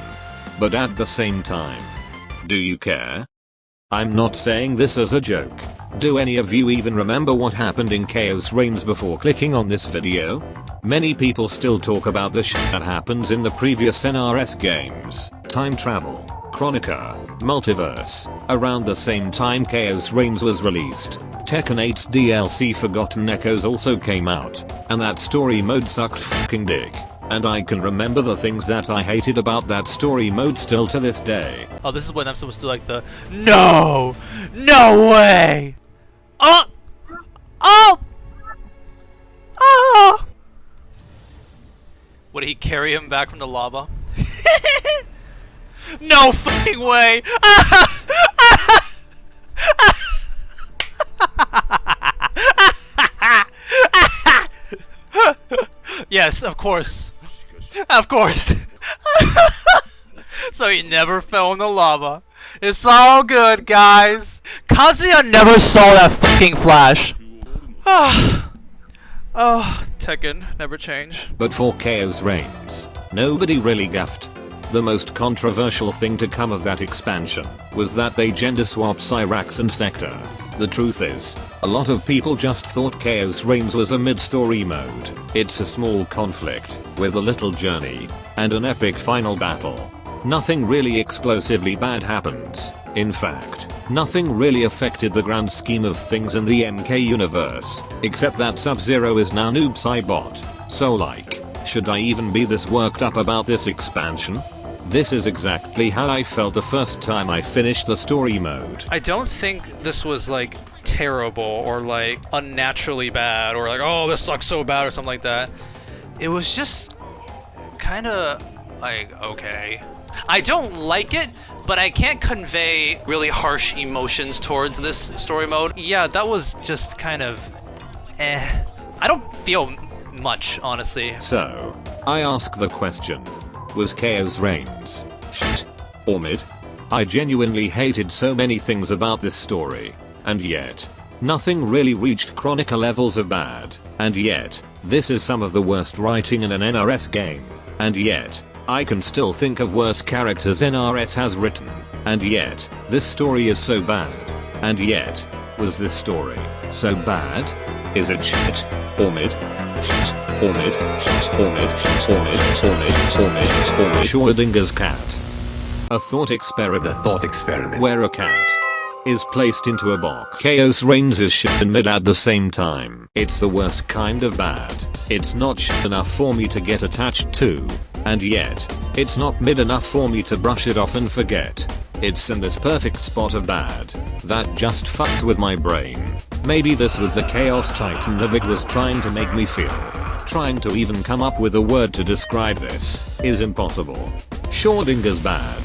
A: But at the same time, do you care? I'm not saying this as a joke. Do any of you even remember what happened in Khaos Reigns before clicking on this video? Many people still talk about the shit that happens in the previous NRS games. Time travel, Chronica, Multiverse. Around the same time Khaos Reigns was released, Tekken 8's DLC Forgotten Echoes also came out, and that story mode sucked fucking dick. And I can remember the things that I hated about that story mode still to this day.
H: Oh, this is when I'm supposed to do like the no! No way! Oh! Oh! Oh! Would he carry him back from the lava? No fucking way! Yes, of course. Of course. So he never fell in the lava. It's all good, guys. Kazuya never saw that fucking flash. Oh, Tekken never change.
A: But for Khaos Reigns, nobody really gaffed. The most controversial thing to come of that expansion was that they gender swapped Cyrax and Sector. The truth is, a lot of people just thought Khaos Reigns was a mid-story mode. It's a small conflict, with a little journey, and an epic final battle. Nothing really explosively bad happens. In fact, nothing really affected the grand scheme of things in the MK universe, except that Sub-Zero is now Noob Cybot. So like, should I even be this worked up about this expansion? This is exactly how I felt the first time I finished the story mode.
H: I don't think this was like terrible or like unnaturally bad or like, oh, this sucks so bad or something like that. It was just kind of like, okay. I don't like it, but I can't convey really harsh emotions towards this story mode. Yeah, that was just kind of I don't feel much, honestly.
A: So, I ask the question. Was Khaos Reigns shit or mid? I genuinely hated so many things about this story, and yet, nothing really reached Chronica levels of bad, and yet, this is some of the worst writing in an NRS game, and yet, I can still think of worse characters NRS has written, and yet, this story is so bad, and yet, was this story so bad? Is it shit or mid? Shit or mid? Shit or mid? Shit or mid? Shit or mid? Shit or mid? Shit or mid? Schrodinger's cat. A thought experiment. Where a cat is placed into a box. Khaos Reigns is shit and mid at the same time. It's the worst kind of bad. It's not shit enough for me to get attached to, and yet, it's not mid enough for me to brush it off and forget. It's in this perfect spot of bad that just fucked with my brain. Maybe this was the Chaos Titan Havik was trying to make me feel. Trying to even come up with a word to describe this is impossible. Schrodinger's bad.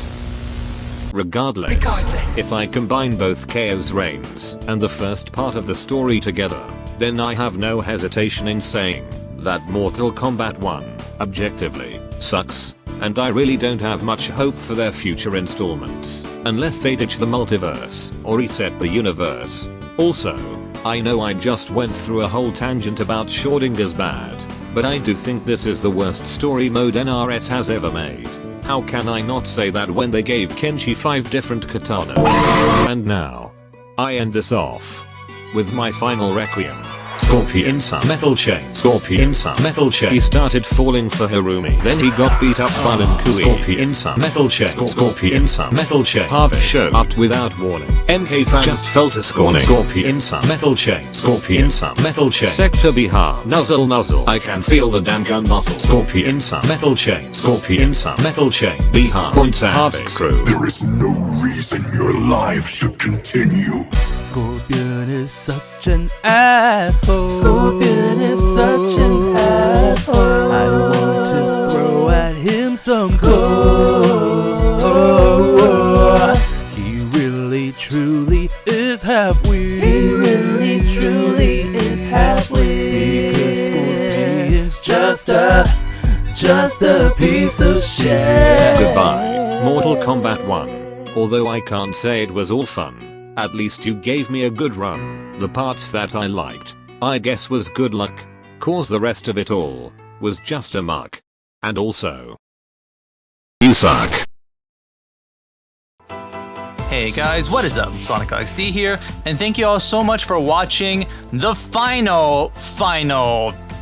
A: Regardless, if I combine both Khaos Reigns and the first part of the story together, then I have no hesitation in saying that Mortal Kombat 1, objectively, sucks, and I really don't have much hope for their future installments, unless they ditch the multiverse, or reset the universe. Also, I know I just went through a whole tangent about Schrodinger's bad, but I do think this is the worst story mode NRS has ever made. How can I not say that when they gave Kenshi 5 different katanas? And now, I end this off with my final requiem. Scorpion Sun Metal Chain. Scorpion Sun Metal Chain. He started falling for Hirumi. Then he got beat up by Linkui. Scorpion Sun Metal Chain. Scorpion Sun Metal Chain. Half show up without warning. MK fan just felt a scorning. Scorpion Sun Metal Chain. Scorpion Sun Metal Chain. Sector Bihar. Nuzzle. I can feel the damn gun muscle. Scorpion Sun Metal Chain. Scorpion Sun Metal Chain. Bihar points at Havik crew.
B: There is no reason your life should continue.
M: Scorpion is such an asshole. Scorpion is such an asshole. I want to throw at him some coal. He really truly is half weird. He really truly is half weird. Because Scorpion's just a piece of shit.
A: Goodbye, Mortal Kombat 1. Although I can't say it was all fun. At least you gave me a good run. The parts that I liked, I guess was good luck, cause the rest of it all was just a muck. And also, you suck.
N: Hey guys, what is up? SonicHaXD here, and thank you all so much for watching the final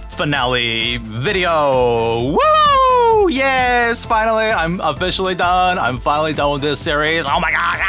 N: finale video. Woo! Woo! Yes! Finally, I'm officially done. I'm finally done with this series. Oh my god!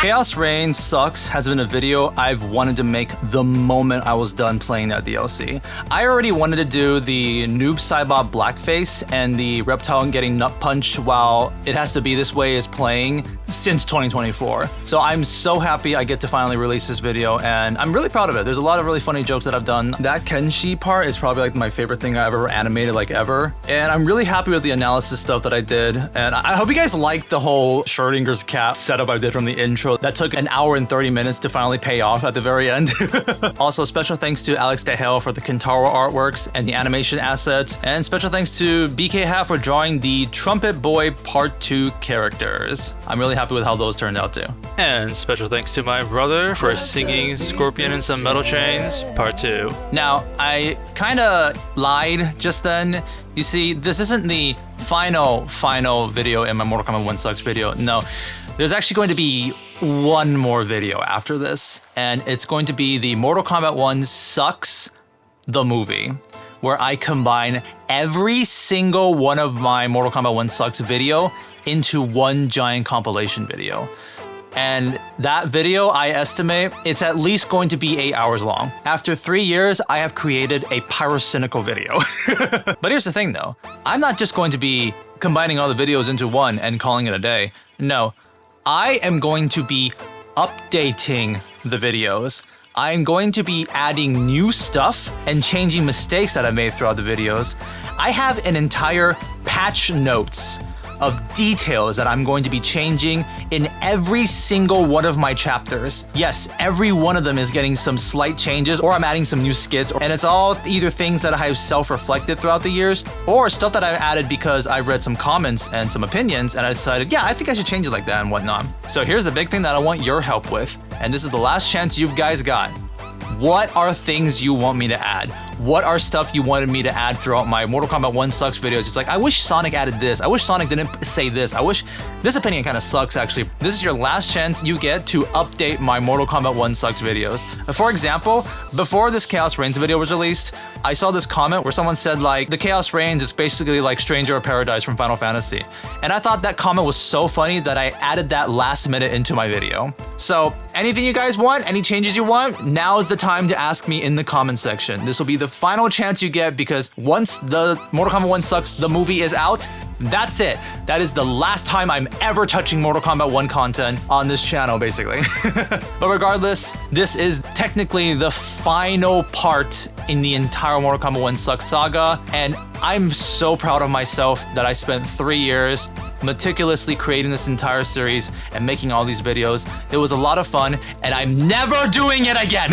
N: Khaos Reigns Sucks has been a video I've wanted to make the moment I was done playing that DLC. I already wanted to do the Noob Saibot blackface and the reptile getting nut punched while it has to be this way is playing since 2024. So I'm so happy I get to finally release this video, and I'm really proud of it. There's a lot of really funny jokes that I've done. That Kenshi part is probably like my favorite thing I've ever animated like ever. And I'm really happy with the analysis stuff that I did. And I hope you guys liked the whole Schrodinger's cat setup I did from the intro. That took an hour and 30 minutes to finally pay off at the very end. Also, special thanks to Alex DeHale for the Kentaro artworks and the animation assets. And special thanks to BK Half for drawing the Trumpet Boy Part 2 characters. I'm really happy with how those turned out too. And special thanks to my brother for singing Scorpion and Some Metal Chains Part 2. Now, I kinda lied just then. You see, this isn't the final video in my Mortal Kombat 1 Sucks video. No, there's actually going to be one more video after this, and it's going to be the Mortal Kombat 1 Sucks the movie, where I combine every single one of my Mortal Kombat 1 Sucks video into one giant compilation video. And that video, I estimate, it's at least going to be 8 hours long. After 3 years, I have created a pyrocynical video. But here's the thing though, I'm not just going to be combining all the videos into one and calling it a day. No, I am going to be updating the videos. I'm going to be adding new stuff and changing mistakes that I made throughout the videos. I have an entire patch notes of details that I'm going to be changing in every single one of my chapters. Yes, every one of them is getting some slight changes, or I'm adding some new skits, and it's all either things that I have self-reflected throughout the years, or stuff that I've added because I read some comments and some opinions, and I decided, yeah, I think I should change it like that and whatnot. So here's the big thing that I want your help with, and this is the last chance you guys got. What are things you want me to add? What are stuff you wanted me to add throughout my Mortal Kombat 1 Sucks videos? It's like, I wish Sonic added this. I wish Sonic didn't say this. I wish this opinion kind of sucks, actually. This is your last chance you get to update my Mortal Kombat 1 Sucks videos. For example, before this Khaos Reigns video was released, I saw this comment where someone said like, the Khaos Reigns is basically like Stranger of Paradise from Final Fantasy. And I thought that comment was so funny that I added that last minute into my video. So anything you guys want, any changes you want, now is the time to ask me in the comment section. This will be the final chance you get, because once the Mortal Kombat 1 Sucks the movie is out, that's it. That is the last time I'm ever touching Mortal Kombat 1 content on this channel, basically. But regardless, this is technically the final part in the entire Mortal Kombat 1 Sucks saga, and I'm so proud of myself that I spent 3 years meticulously creating this entire series and making all these videos. It was a lot of fun, and I'm never doing it again.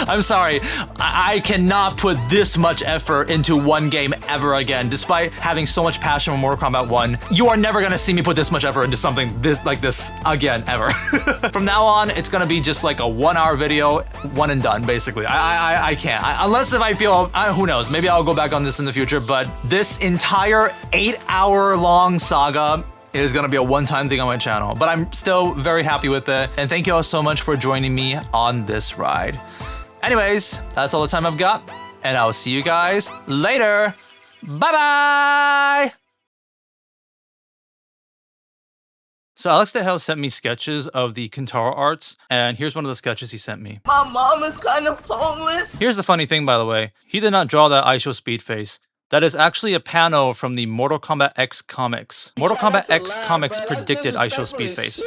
N: I'm sorry, I cannot put this much effort into one game ever again, despite having so much passion for Mortal Kombat 1. You are never gonna see me put this much effort into something like this again, ever. From now on, it's gonna be just like a 1 hour video, one and done, basically. I can't, unless if I feel, who knows, maybe I'll go back on this in the future, but this entire 8 hour long saga is gonna be a one-time thing on my channel, but I'm still very happy with it, and thank you all so much for joining me on this ride. Anyways, that's all the time I've got, and I'll see you guys later. Bye-bye! So Alex DeHale sent me sketches of the Kentaro arts, and here's one of the sketches he sent me.
D: My mom is kind of homeless.
N: Here's the funny thing, by the way. He did not draw that Aisho speed face. That is actually a panel from the Mortal Kombat X comics. Mortal Kombat X comics predicted Aisho speed face.